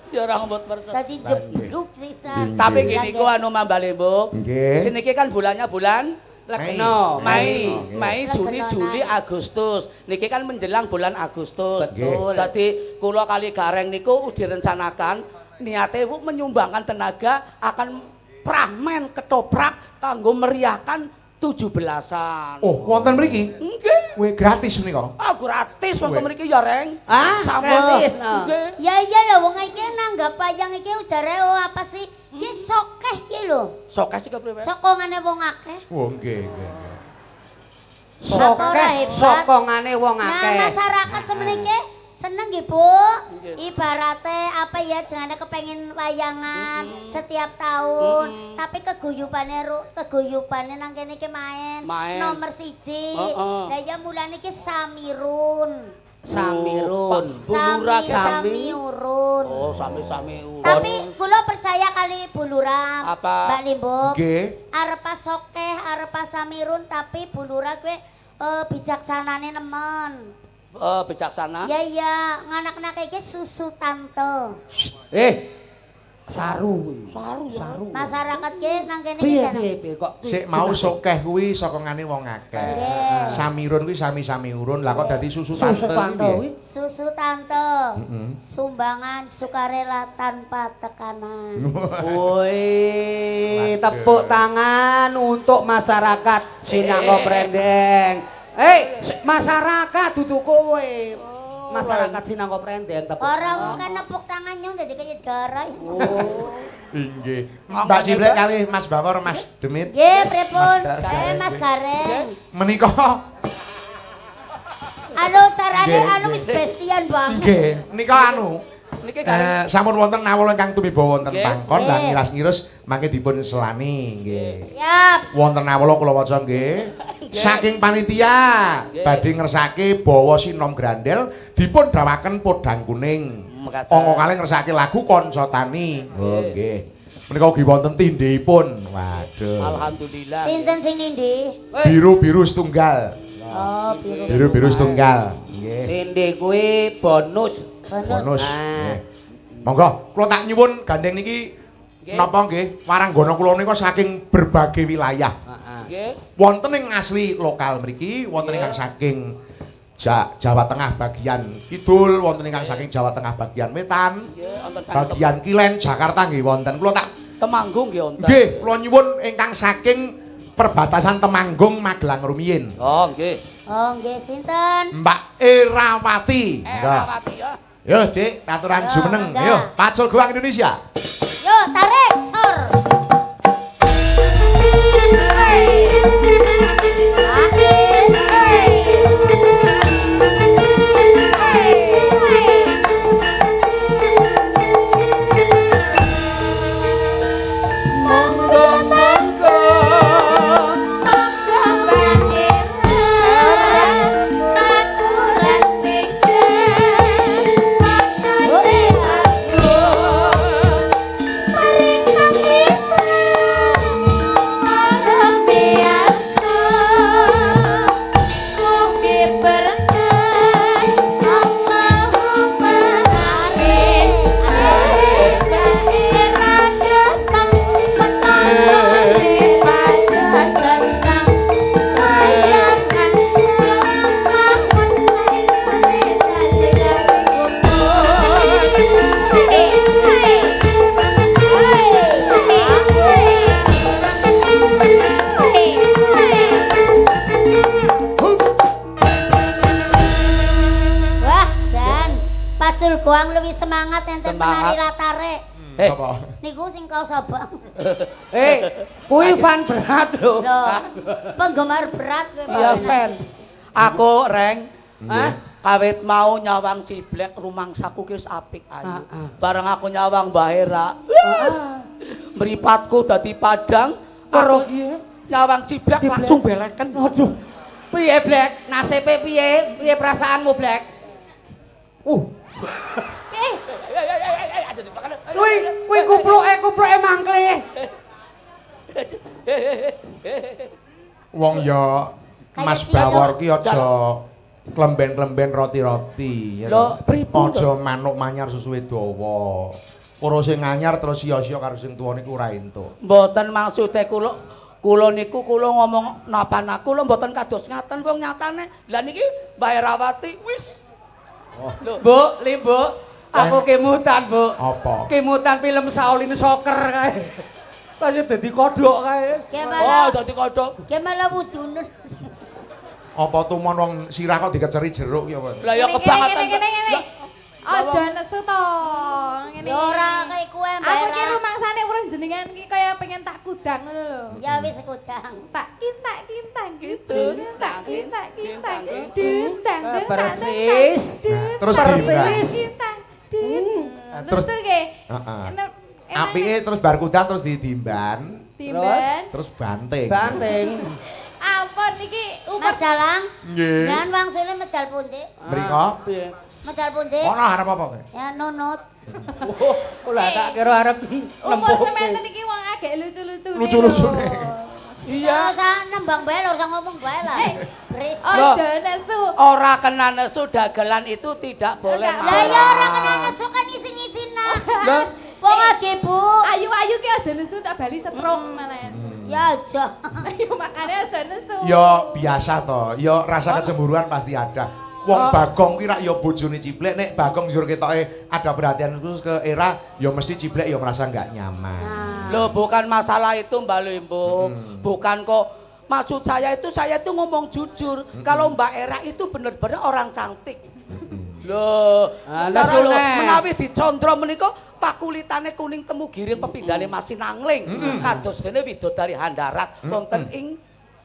Ya ora ngembut mercon. Dadi jebluk sisan. Tapi Nggih. gini ku anu Mbak Mbok. Nggih. Sini kan bulannya bulan Legena. Mei, Nggih. Mei, Juni, Legena. Juli, Agustus. Niki kan menjelang bulan Agustus. Betul. Jadi kula kali gareng niku direncanakan niate Bu menyumbangkan tenaga akan pramen ketoprak kanggo meriahkan 17-an. Oh, wonten mriki? Nggih. Wih, gratis menika. Ah gratis wong Weh. mriki ya, Reng. Ah, gratis, no. Nggih. Ya iya lho wong iki nanggap wayang iki ujare apa sih? Ki sokeh ki lho. Sokes iki kepriwe? Sokongane wong akeh. Oh, nggih, nggih. Apa ora Sokeh hebat? sokongane wong Nah, akeh. masyarakat semeniki seneng nggih, Bu. Nggih. Ibarate apa ya jenenge kepengin wayangan setiap tahun, tapi keguyupane nang kene iki main. Main. Nomor 1. Heeh. Lah ya mulane iki Samirun. Samirun. Bulura Samiurun. Oh, sami-sami. Tapi kula percaya kali Buluram. Apa? Mbak Limbok. Nggih. Arepa sokeh, arepa samirun tapi Bulura kuwi bijaksanane nemen. Bijaksana. Ya iya, nganak-anak iki susu tante. Saru. Saru. Masyarakat ki nang kene iki Piye jarang. piye piye kok Sik mau sokeh kuwi sokongane wong akeh. Nggih. Samirun kuwi sami-sami urun. Lah kok dadi susu susu tante tante piye? kuwi. Susu tante. Heeh. Sumbangan sukarela tanpa tekanan. Woi, tepuk tangan untuk masyarakat Sinangko Prendeng. Masyarakat dudu kowe. Masyarakat Sinangko Prendeng tepuk. Ora mungkin nepuk tangan nyong dadi kaya garai. Oh. Inggih. Mbak Ciblek kali Mas Bawor, Mas Demit. Nggih, pripun? Mas Gareng. Mas Gareng. Menika Anu carane Nggih, anu nggih. wis bestian banget. nggih, nika anu Niki kali sampun wonten nawala ingkang tumiba wonten Nggih. pangkon Nggih. lan ngiras-ngiris mangke dipun selani nggih. Siap. Wonten nawala kula waca nggih. Saking panitia Nggih. badhe ngersake bawa sinom grandel dipun dawaken podang kuning. Mekaten. Angka kalih ngersake lagu Kanca Tani. Oh nggih. Menika ugi wonten tindhipun. Waduh. Alhamdulillah. Sinten sing nindi? Biru-biru setunggal. Oh, biru. Biru-biru setunggal. Nggih. Tindhe kuwi bonus. Bonus. Ah. Nggih. Monggo kula tak nyuwun gandeng niki Nggih. napa nggih waranggana kula nika saking berbagai wilayah. Heeh. Nggih. Wonten ing asli lokal mriki, wonten Nggih. ingkang saking Jawa Tengah bagian kidul, wonten ingkang saking Jawa Tengah bagian wetan, Nggih, wonten saking bagian kilen Jakarta nggih wonten. Kula tak Temanggung nggih wonten. nggih kula nyuwun ingkang saking perbatasan Temanggung Magelang rumiyin. Oh, nggih. Oh, nggih sinten? Mbak Erawati. Erawati ya. Yo, Dik, aturan Yo, jumeneng. enggak. Yo, Pacul Goang Indonesia. Yo, tarik, sor. Wah, Jan, Pacul Goang lebih semangat enten Semangat. penari latare. Apa? Niku sing kaos abang. Kuwi fan berat lho. Loh, penggemar berat kowe. Iya, fan. Aku reng Hah? kawit mau nyawang si Black rumangsaku ki wis apik ayu. Heeh. Bareng aku nyawang Mbah Hera. Wis. Mripatku dadi padang karo nyawang Ciblak langsung beleken. Aduh. Piye, Black? Nasibe piye? Piye perasaanmu, Black? Kuwi kupluke mangkle. Wong ya Mas Kayak Cino. Bawor ki aja klemben-klemben roti-roti ya. Lho, pripun, Aja manuk manyar susuwe dawa. Ora sing anyar terus sia-sia karo sing tuwa niku ora entuk. Mboten maksude kula niku kula ngomong napan aku lho mboten kados ngaten wong nyatane. Lah niki Mbak Erawati wis. Lho, Bu, aku kemutan, Bu. Apa? Kemutan film Shaolin Soccer kae. Kaya dadi kodhok kae. Ki oh malah dadi kodhok. ki malah wudune. Apa tumon wong sirah kok dikeceri jeruk ya apa? Lah ya kebangetan. Lah, Aja nesu to. Ngene. Ya ora kaya kowe Aku ki mbera. rumangsane urung jenengan ki kaya pengen tak kudang ngono lho. Ya wis kudang. Tak kintang Gitu. Tak kintang. Kintang. Dundang. Persis. Nah, terus Persis. diimbang. Kintang. Terus- Terus tuh ge. Heeh. Apike terus bar kudang terus ditimban, Timban. terus banting. Banting. Ampun iki Mas Dalang, Nggih. dan wangsule medal pundi? Mriko Piye? Medal pundi? ono arep apa kowe? Ya nunut. Kula tak kira arep umur nempuke. sementen iki wong agek lucu-lucu. Lucu-lucune. Iya. Ora usah nembang bae, ora usah ngomong bae lah. Berisik. Aja nesu. ora kena nesu dagelan itu tidak boleh. Enggak. Lah ya ora kena nesu kan isin-isina. Lah, Wong age, Bu. Ayu-ayu ki aja nesu tak bali setruk malah. Ya aja. Ayo makane aja nesu. Ya biasa to, ya rasa kecemburuan pasti ada. Wong Bagong ki rak ya bojone Ciblek, nek Bagong jur ketoke ada perhatian khusus ke Era, ya mesti Ciblek ya merasa enggak nyaman. Nah. Loh, bukan masalah itu Mbak Limbo. Hmm. Bukan kok. Maksud saya itu ngomong jujur. Kalau Mbak Era itu benar-benar orang cantik. Loh, Ah, cara nesu lho neh. menawi dicondro menika pakulitane kuning temu giring pepindane masih nangling. Kados dene widodari handarat wonten ing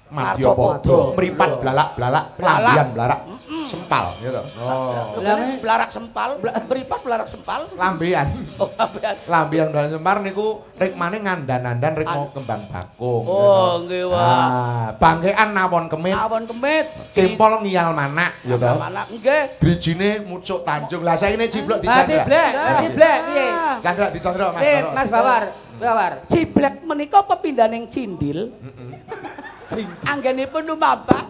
Madya Pada, mripat blalak-blalak, lambian blarak sempal gitu. Oh. Blarak sempal, mripat blarak sempal. Lambian. Oh, lambian. Lambian blarak sempal niku rikmane ngandan-andan rik mau kembang bakung. Oh, nggih wae. Ah, bangkean nawon kemit. Awon kemit. Kempol ngiyal manak ya to. Manak nggih. Drijine mucuk Tanjung. Lah saiki ciblok Ah, dicandrak. ciblek piye? Candrak dicandrak Mas. Piye, Mas Bawar? Bawar. Ciblek menika pepindhaning cindil. Anggenipun lumampah.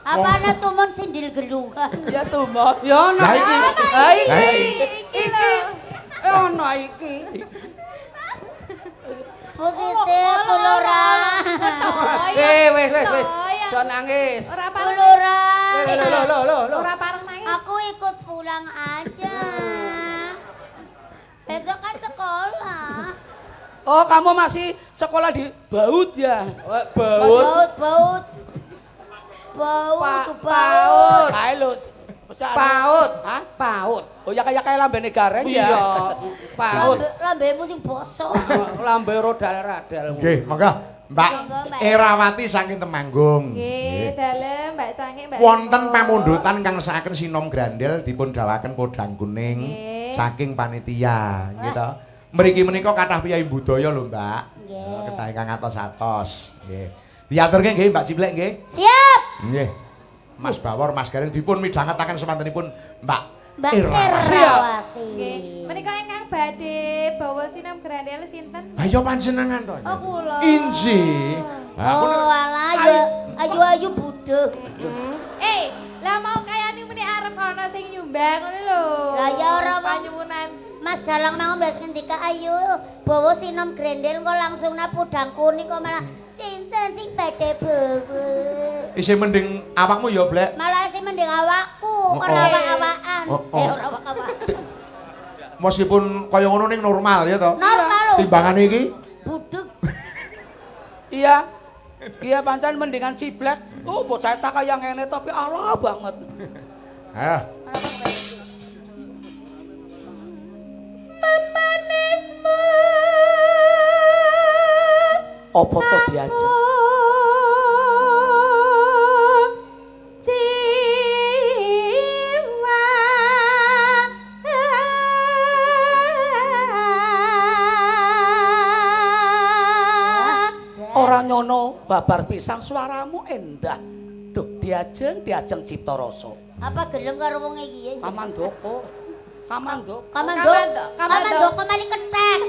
Apane tumun cindil gelungan. Ya tumon. Ya ono. Lah iki. Ha iki. Lah iki. Iki. Ono iki. Putite kulura. Wis. Aja nangis. Ora pareng. Kulura. Lho. Ora pareng nangis. Aku ikut pulang aja. Besok kan sekolah. Oh, kamu masih sekolah di Baut ya? Baut. Ae lho. Paut. Hah? Paut. Oh, ya kayak lambene gareng ya. Iya. Paut. Lambemu sing bosok. Lambe rodal-radal. Nggih, monggo Mbak Monggo, Mbak. Erawati saking Temanggung. Nggih, dalem Mbak Cangik, Mbak. Wonten pamundutan kang saken sinom grandel dipun dawaken podang kuning Nggih. saking panitia gitu. Mriki menika kathah piyai budaya lho, Mbak. Nggih. Kedah ingkang atos-atos. Nggih. Diaturke nggih Mbak Ciblek nggih. Siap. Nggih. Mas Bawor, Mas Gareng dipun midhangetaken semantenipun Mbak Mbak Erawati. Erawati. Nggih. Menika ingkang badhe bawa sinam grandel sinten? Ayo panjenengan to. Oh, kula. Inji. Oh, alah ya ayu-ayu budek. Lah mau kayane muni arep ana sing nyumbang ngono lho. Lah ya ora mau. panyuwunan. Mas Dalang mau mblas ngendika ayo bawa sinom grendel kok langsung na podang kuning kok malah sinten sing badhe bawa. Isih mending awakmu ya, Blek. Malah sing mending awakku, ora Oh. awak-awakan. Oh. Ora awak-awakan. Meskipun kaya ngono ning normal ya to. Normal lho. Timbangane iki Budek. Iya. Iya pancen mendingan ciblek. Oh, bocah tak kaya ngene tapi ala banget. Ayo. Manismu. Apa to diajeng? Ora nyono babar pisang suaramu endah. Duh, diajeng cipta rasa. Apa gelem karo wong iki ya? Kamandoko. Kamandoko mali kethek.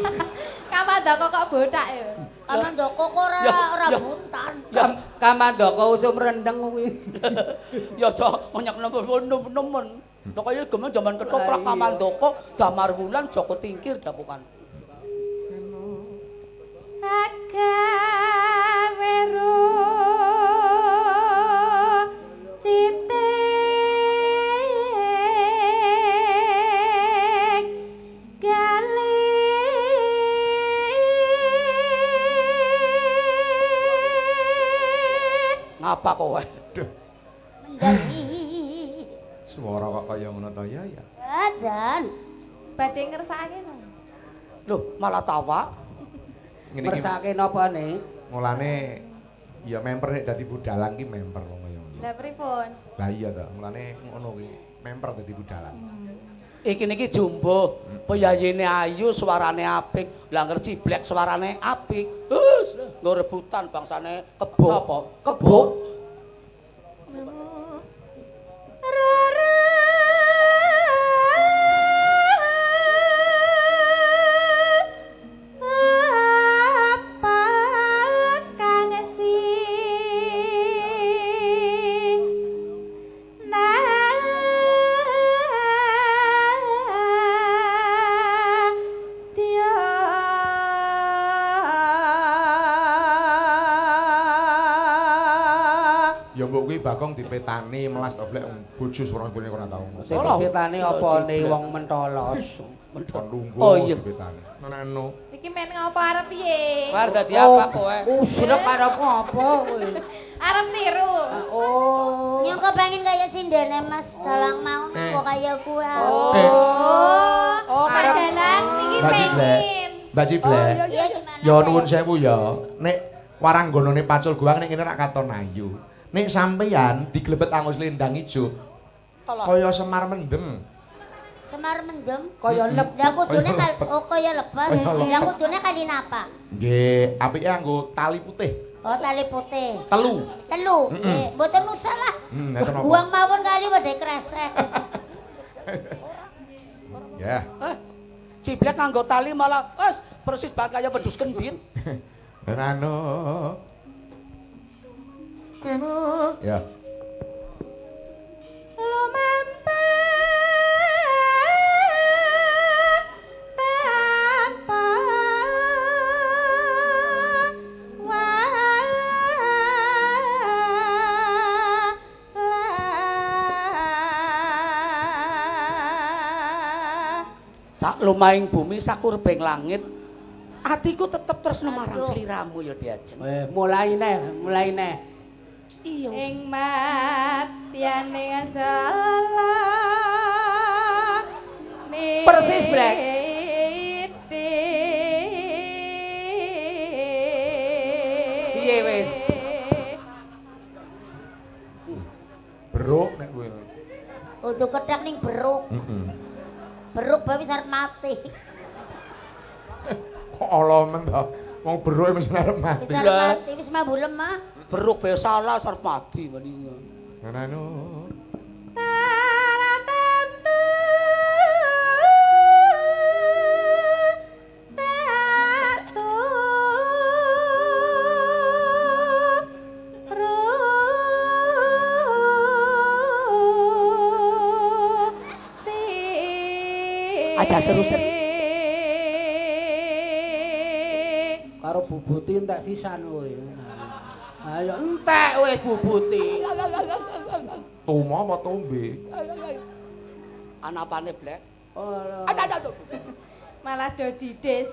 Kamandoko kok botak ya. Kamandoko kok ora Ya. butan. Ya, Kamandoko usum rendeng kuwi. ya aja nyak nemen. Lho kaya gemen jaman ketoprak Kamandoko, Damar Wulan, Joko Tingkir dapukan. Agaweru citik galih Ngapa kowe? Mendali. Swara kok kaya ngono to ya ya. Ajan. badhe ngersakake no. Loh, malah tawa. Ngene iki Persake napane? mulane ya member nek dadi budalang ki member wong kaya ngono. Lah pripun? Lah iya to, mulane ngono ki member dadi budalang. Iki niki jumbo, peyayine ayu, suarane apik. Lah ngerti ciblek suarane apik. Hus, nggo rebutan bangsane kebo. Apa? Kebo. Ya mbok kuwi Bakong dipetani melas to Blek bojo swara kene ora tau. Sing dipetani apane wong mentolos. Kon lungguh Oh, iya. dipetani. Nano. Iki men ngopo arep piye? War dadi apa kowe? Usrep arep apa kowe? Arep niru. Oh. Nyong kepengin kaya sindene Mas Dalang mau kok kaya kuwe. Oh, Pak Dalang iki Mbak Ciblek. pengen. Mbak Ciblek. Iya gimana? Ya nuwun sewu ya. Nek waranggonane Pacul Guang nek ngene rak katon ayu. Nek sampeyan diglebet angus lendang ijo. Kaya Semar Mendem. Semar Mendem. Kaya lep. Lah kudune kaya lepas. Lah kudune kali napa? Nggih, apike nganggo tali putih. Oh, tali putih. Telu. Nggih, mboten usah lah. Ngeten apa? Buang mawon kali wedhe kresek. Ya. Ciblek nganggo tali malah wes persis banget kaya wedhus kendhit. Anu. Ya. Lumampah tanpa Sak lumahing bumi sakurbeng langit atiku tetep tresno marang sliramu ya Diajeng. Mulai neh. Iya. ing matyane jala Persis, Blek. Piye wis? Beruk nek kowe. Kudu kethek ning beruk. Heeh. Beruk bae wis arep mati. Kok ala men to. Wong beruk mesti arep mati. Wis arep mati, wis mambu lemah. Beruk bae salah sarep mati meninga. Anu. Aja seru-seru. Karo bubuti entek sisan kowe. Ayo entek wis bubuti. Tuma apa tombe? Anapane Blek? Ora. malah do didis.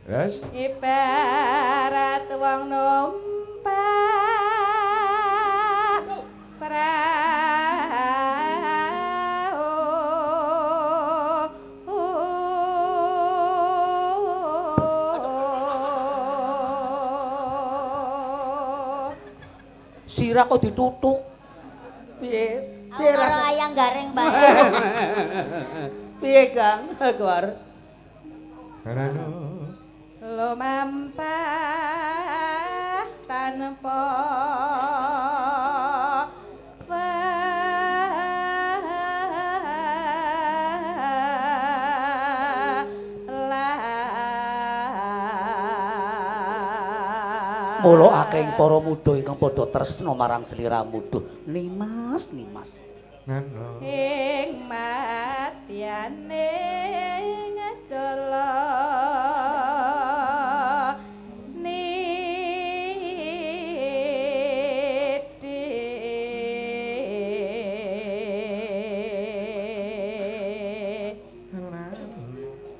Yes. Ibarat wong numpak Sira kok ditutuk. Piye? Aku karo ayang garing bae. Piye, Kang? Keluar. Anu. lumampah tanpa Mula akeh para muda ingkang padha tresna marang sliramu duh nimas. Anu. ing matyane ngajala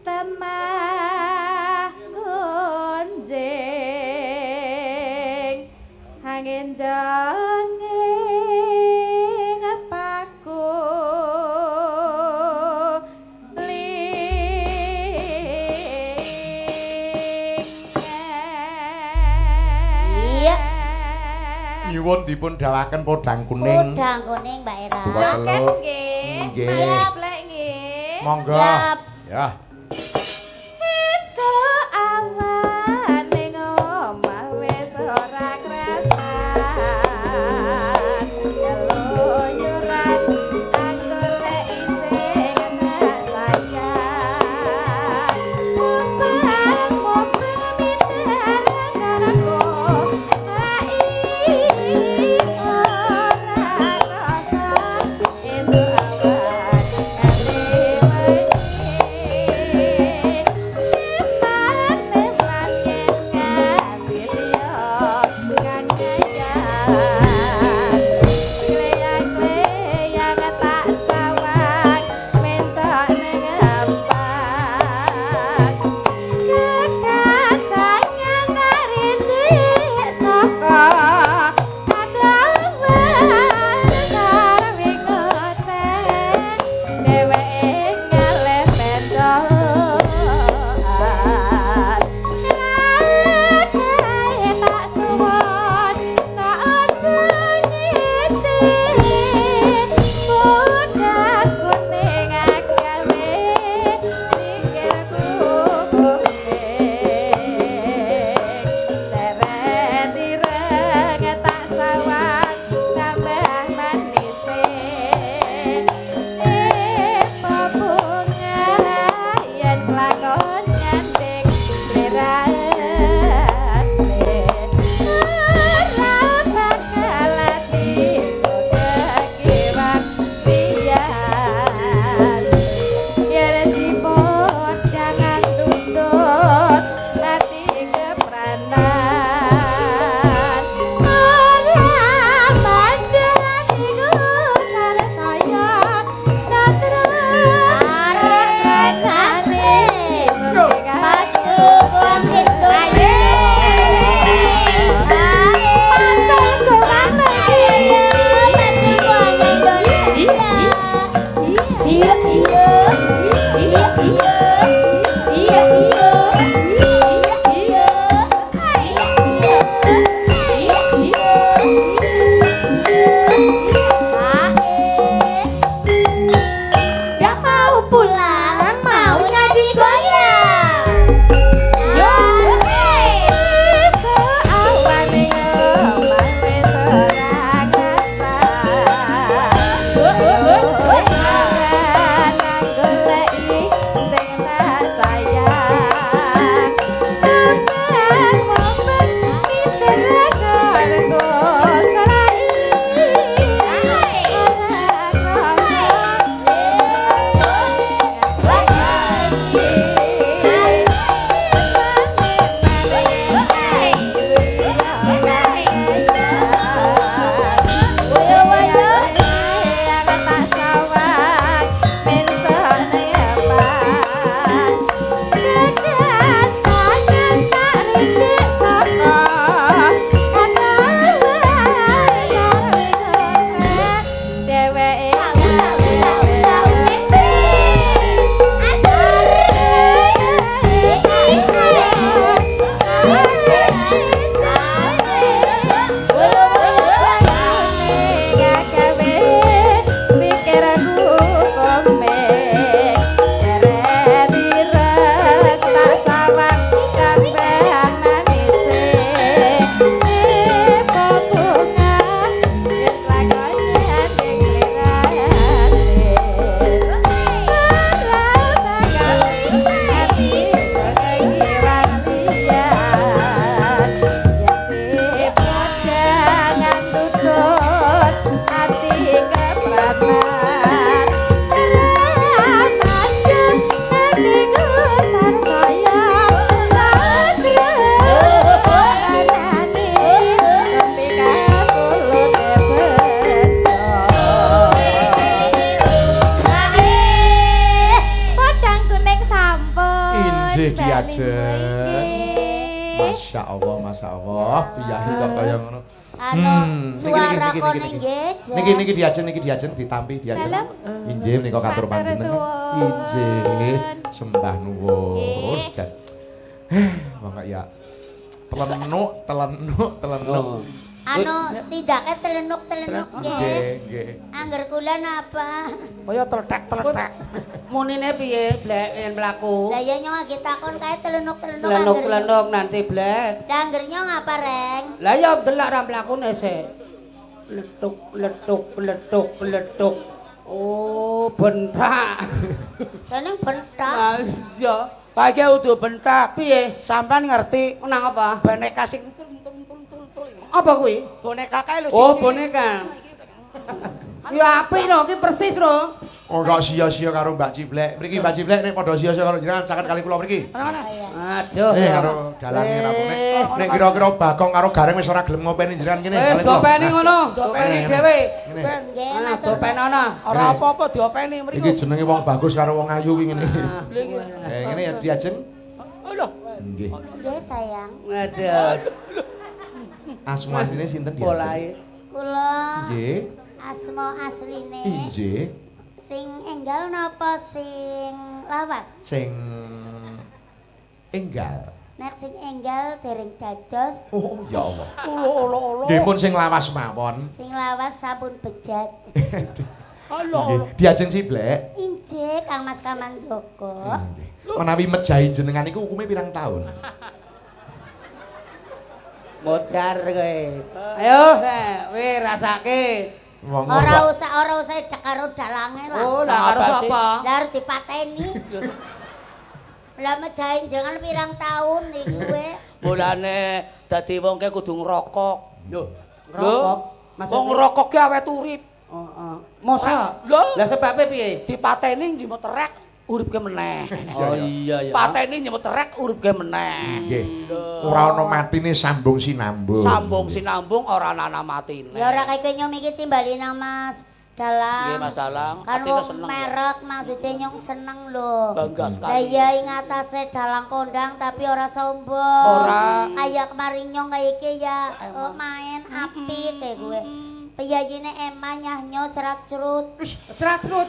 temah gonjeng angin janging paku Iya. Nyuwun dipun dawaken podang kuning. Podang kuning Mbak Era. Buka celuk. nggih. Nggih. Siap lek nggih. Monggo. Siap. Ya. Esuk awan ning omah wis ora krasan. Keluyuran aku lek isih enak sayang. Mobil minter karaku. Ai ora rasa esuk awan kata Masya Allah, Masya Allah, piyahi kok kaya ngono. Suara kone nggih. Niki diajen ditampi diajen. Injih menika katur panjenengan. Injih, sembah nuwun. Wong ya telenuk. Tidake telenuk-telenuk nggih. Angger kula napa? Kaya tletek-tletek. Munine piye, Blek, yen mlaku? Lah ya nyong lagi takon kae telenuk-telenuk. Telenuk-telenuk nanti, Blek. Lah angger nyong apa, Reng? Lah ya delok ra mlakune sik. Letuk. Oh, bentak. Kene bentak. Mas ya. Pake udu bentak. Piye? Sampean ngerti Nang apa? boneka sing Apa kuwi? boneka kae lho Oh, boneka. Ya apik lho, iki persis lho. Oh, kok sia-sia karo Mbak Ciblek. Mriki Mbak Ciblek nek padha sia-sia karo jenengan caket kali kula mriki. Aduh. Karo dalange rapune. Nek kira-kira Bagong karo Gareng wis ora gelem ngopeni jenengan kene. Wis dopeni ngono, dopeni dhewe. Nggih, Ana matur. dopenono. ora apa-apa diopeni mriku. Iki jenenge wong bagus karo wong ayu ki ngene. Lha Ngene ya diajeng. Oh lho. Nggih. Nggih, sayang. Aduh. Asma asline sinten diajeng? Polahe. Kula Nggih. asma asline Injih. sing enggal napa sing lawas? Sing enggal. Nek sing enggal dereng dados, Oh, ya Allah. Allah. Nggih pun sing lawas mawon. sing lawas sampun bejat. Allah. Nggih, diajeng Ciblek. Injih, Kang Mas Kamandoko. Nggih. Menawi mejahi jenengan iku hukume pirang taun? Modar kowe. Ayo, we rasake. Ora usah dak karo dalange lah. Oh, lah karo sapa? Lah arep dipateni. Lah mejahe jangan pirang taun iki kowe. Mulane dadi wong ke kudu ngrokok. Lho, Ngrokok? Wong ngrokok ki awet urip. Heeh. Mosok? Lho, Lah sebabe piye? dipateni njimut terek uripke meneh. Oh iya ya. Pateni nyemut terek uripke meneh. Nggih. Ora ana matine sambung sinambung. Sambung sinambung ora ana matine. Ya ora kaya kowe nyom iki timbali nang Mas Dalang. Nggih Mas Dalang, Kan atine wong seneng. merek maksudnya nyong seneng lho. Bangga Lah sekali. iya ing atase dalang kondang tapi ora sombong. Ora. Kayak kemarin nyong kayak iki ya main apik kayak gue. Piyayine Emma nyahnyo cerat-cerut. Cerat-cerut.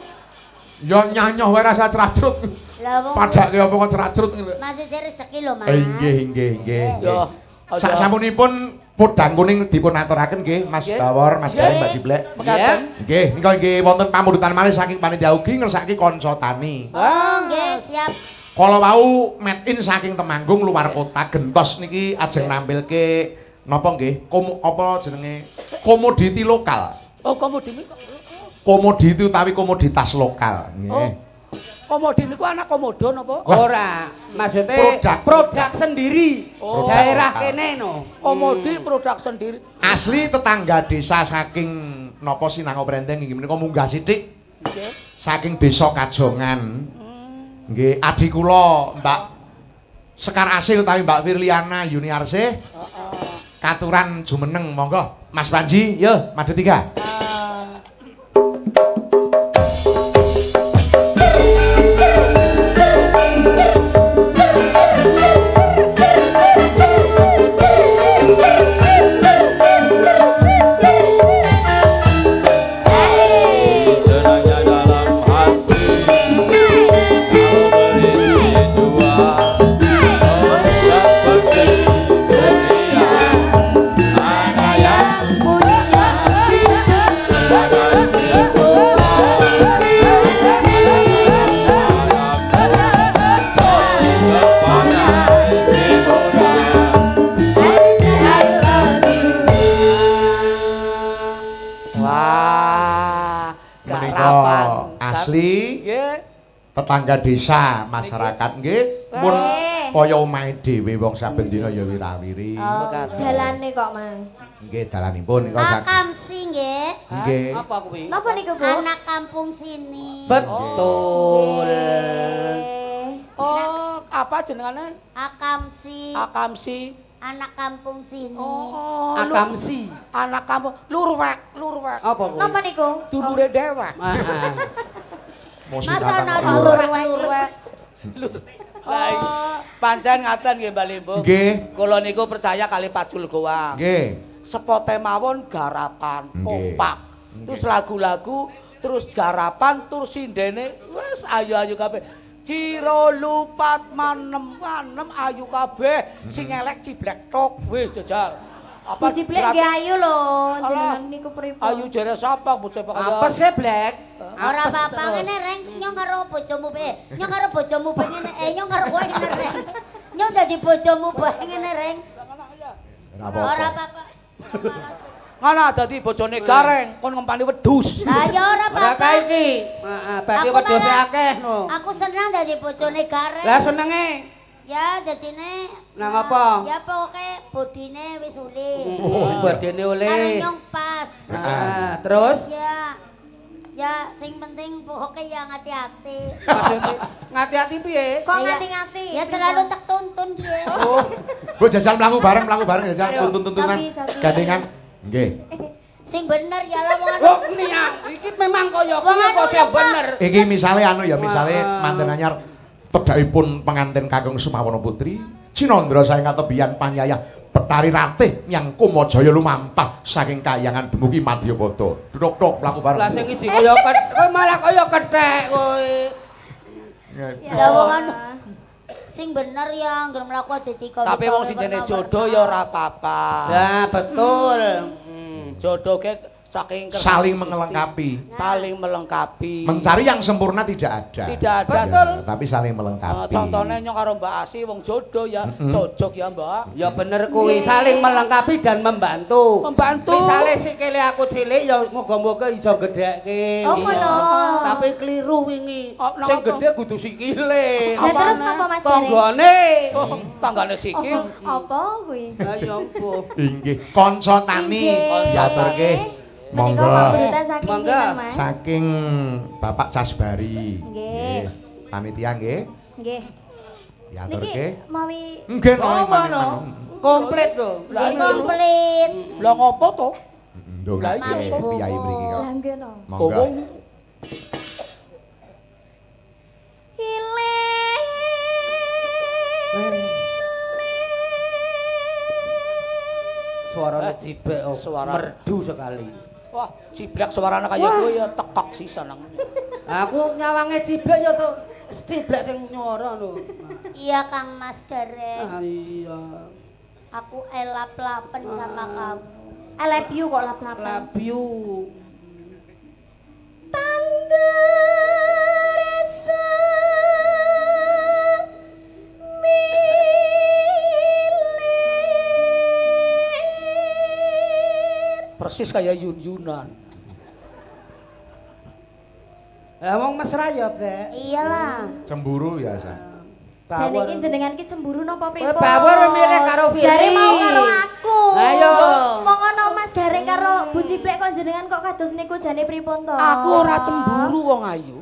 Ya nyanyoh wae rasa ceracrut. Lah wong Padake apa kok ceracrut. maksudnya rezeki lho, Mas. Nggih. Yo. Sak samunipun podang kuning dipun aturaken nggih Mas Bawor, Mas Garing, Mbak Ciblek. Mekaten. Nggih, nika nggih wonten pamundutan malih saking panitia ugi ngersaki kanca tani. Oh, nggih, siap. Kala wau made in saking Temanggung luar kota gentos niki ajeng nampilke napa nggih? Apa jenenge? Komoditi lokal. Oh, komodini kok. Komoditi utawi komoditas lokal nggih. Oh. Komodini ku anak komodo napa? Ora, maksudnya produk sendiri. Oh. Daerah kene no. Komodi produk sendiri. Asli tetangga desa saking napa Sinango Prenteng inggih menika munggah sithik Nggih. saking desa Kajongan. Nggih, adi kula Mbak Sekar Asih utawi Mbak Firliana Yuniarsih. Katuran jumeneng monggo. Mas Panji, yo madhe 3. Wah, Menika garapan. asli Nggih. tetangga desa masyarakat nggih pun kaya omahe dhewe wong saben dina ya wirawiri. Dalane kok, Mas. Nggih dalanipun nika sak. Akamsi nggih. Nggih. Apa kuwi? Napa niku, Bu? Anak kampung sini. Betul. Oh, apa jenengane? Akamsi. Akamsi. Anak kampung sini. Oh, Akamsi. anak kampung lurwek. Apa kuwi? Napa niku? Dulure dewek. Masa ana lurwek. Lah, pancen ngaten nggih Mbak Limbo. Nggih. Kula niku percaya kali Pacul Goa. Nggih. Sepote mawon garapan, Nggih. kompak. Terus lagu-lagu, terus garapan, terus sindene wis ayu-ayu kabeh. Ciro lupat manem ayu kabeh. Sing elek ciblek tok wis jajal. Bu Ciblek nggih ayu lho, jenengan niku pripun? Ayu jere sapa bocah kaya. Apa sih Black? Ora apa-apa ngene reng nyong karo bojomu pe. Nyong karo bojomu pe ngene nyong karo kowe ngene reng. Nyong dadi bojomu bae ngene reng. Ora apa-apa. Ngana dadi bojone Gareng kon ngempani wedhus. Lah ya ora Ora apa-apa. kae iki. Heeh, berarti Aku wedhuse malah- akeh no. Aku seneng dadi bojone Gareng. Lah senenge Ya dadine nang apa? Ya pokoke bodine wis ulih. Badene Karo oleh. nyong pas. Ah, terus Ya. Ya sing penting pokoke ya ngati-ati. maksudnya ngati-ati piye? Kok Ya, ngati-ngati? Ya selalu tak tuntun piye. Gue jajal mlaku bareng jajal Ayo. tuntun-tuntunan Sapi. gandengan. Nggih. Sing bener ya lah wong Oh, niat. Iki memang kaya Wong kuwi apa anu sing ya, Pak. bener? Iki misale anu ya misale Ah. manten anyar tedhakipun pengantin Kakung Sumawana Putri Cinandra saing katebian panyayah Betari Ratih nyang Kumajaya lumampah saking kahyangan dumugi Madyapada. Duduk-duk mlaku bareng. Lah sing iki kaya kowe malah kaya kethek kowe. Lah wong anu sing bener ya anggere mlaku aja dikon. Tapi wong sing jene jodoh ya ora apa-apa. Lah betul. Jodoh ke saking saling melengkapi. saling melengkapi. Mencari yang sempurna tidak ada. Tidak ada. Ya, tapi saling melengkapi. Contohnya nyong karo Mbak Asi wong jodoh ya, cocok ya Mbak. Ya bener kuwi, saling melengkapi dan membantu. Membantu. Misale sikile aku cilik ya moga-moga iso gedhekke. Oh, ngono. Tapi keliru wingi. Oh, Sing napa? gedhe kudu sikile. Lah terus napa Mas Gere? Tanggane. Tanggane sikil. Apa kuwi? Lah ya ampun. Inggih, kanca tani Inggih. diaturke. Menika Monggo. pamuritan saking Monggo. sinten, Mas? Saking Bapak Casbari. Nggih. Panitia nggih. Nggih. Diaturke. Niki mawi Nggih no. Oh, ngono. Komplit lho. Lah nggih komplit. Lah ngopo to? Ndong Lah, nggih iya. piyai mriki kok. Lah nggih no. Monggo. Suarane cibek oh, Suara. merdu sekali. Wah, ciblek suarane kaya kowe ya tekak sisan nang. Aku nyawange ciblek ya to ciblek sing nyuara lho. Iya Kang Mas Gere. Ah, iya. Aku elap-lapen sama kamu. I love you kok lap-lapen. Love you. Tangga resa milir. Persis kaya Yun-Yunan. Lah wong mesra ya, Brek. Iyalah. Cemburu biasa. Jane iki jenengan ki cemburu napa pripun? Bawor milih karo Firly. Jare mau karo aku. Ayo. Mong ngono Mas Gareng karo Bu Ciplek kok jenengan kok kados niku jane pripun to? Aku ora cemburu wong ayu.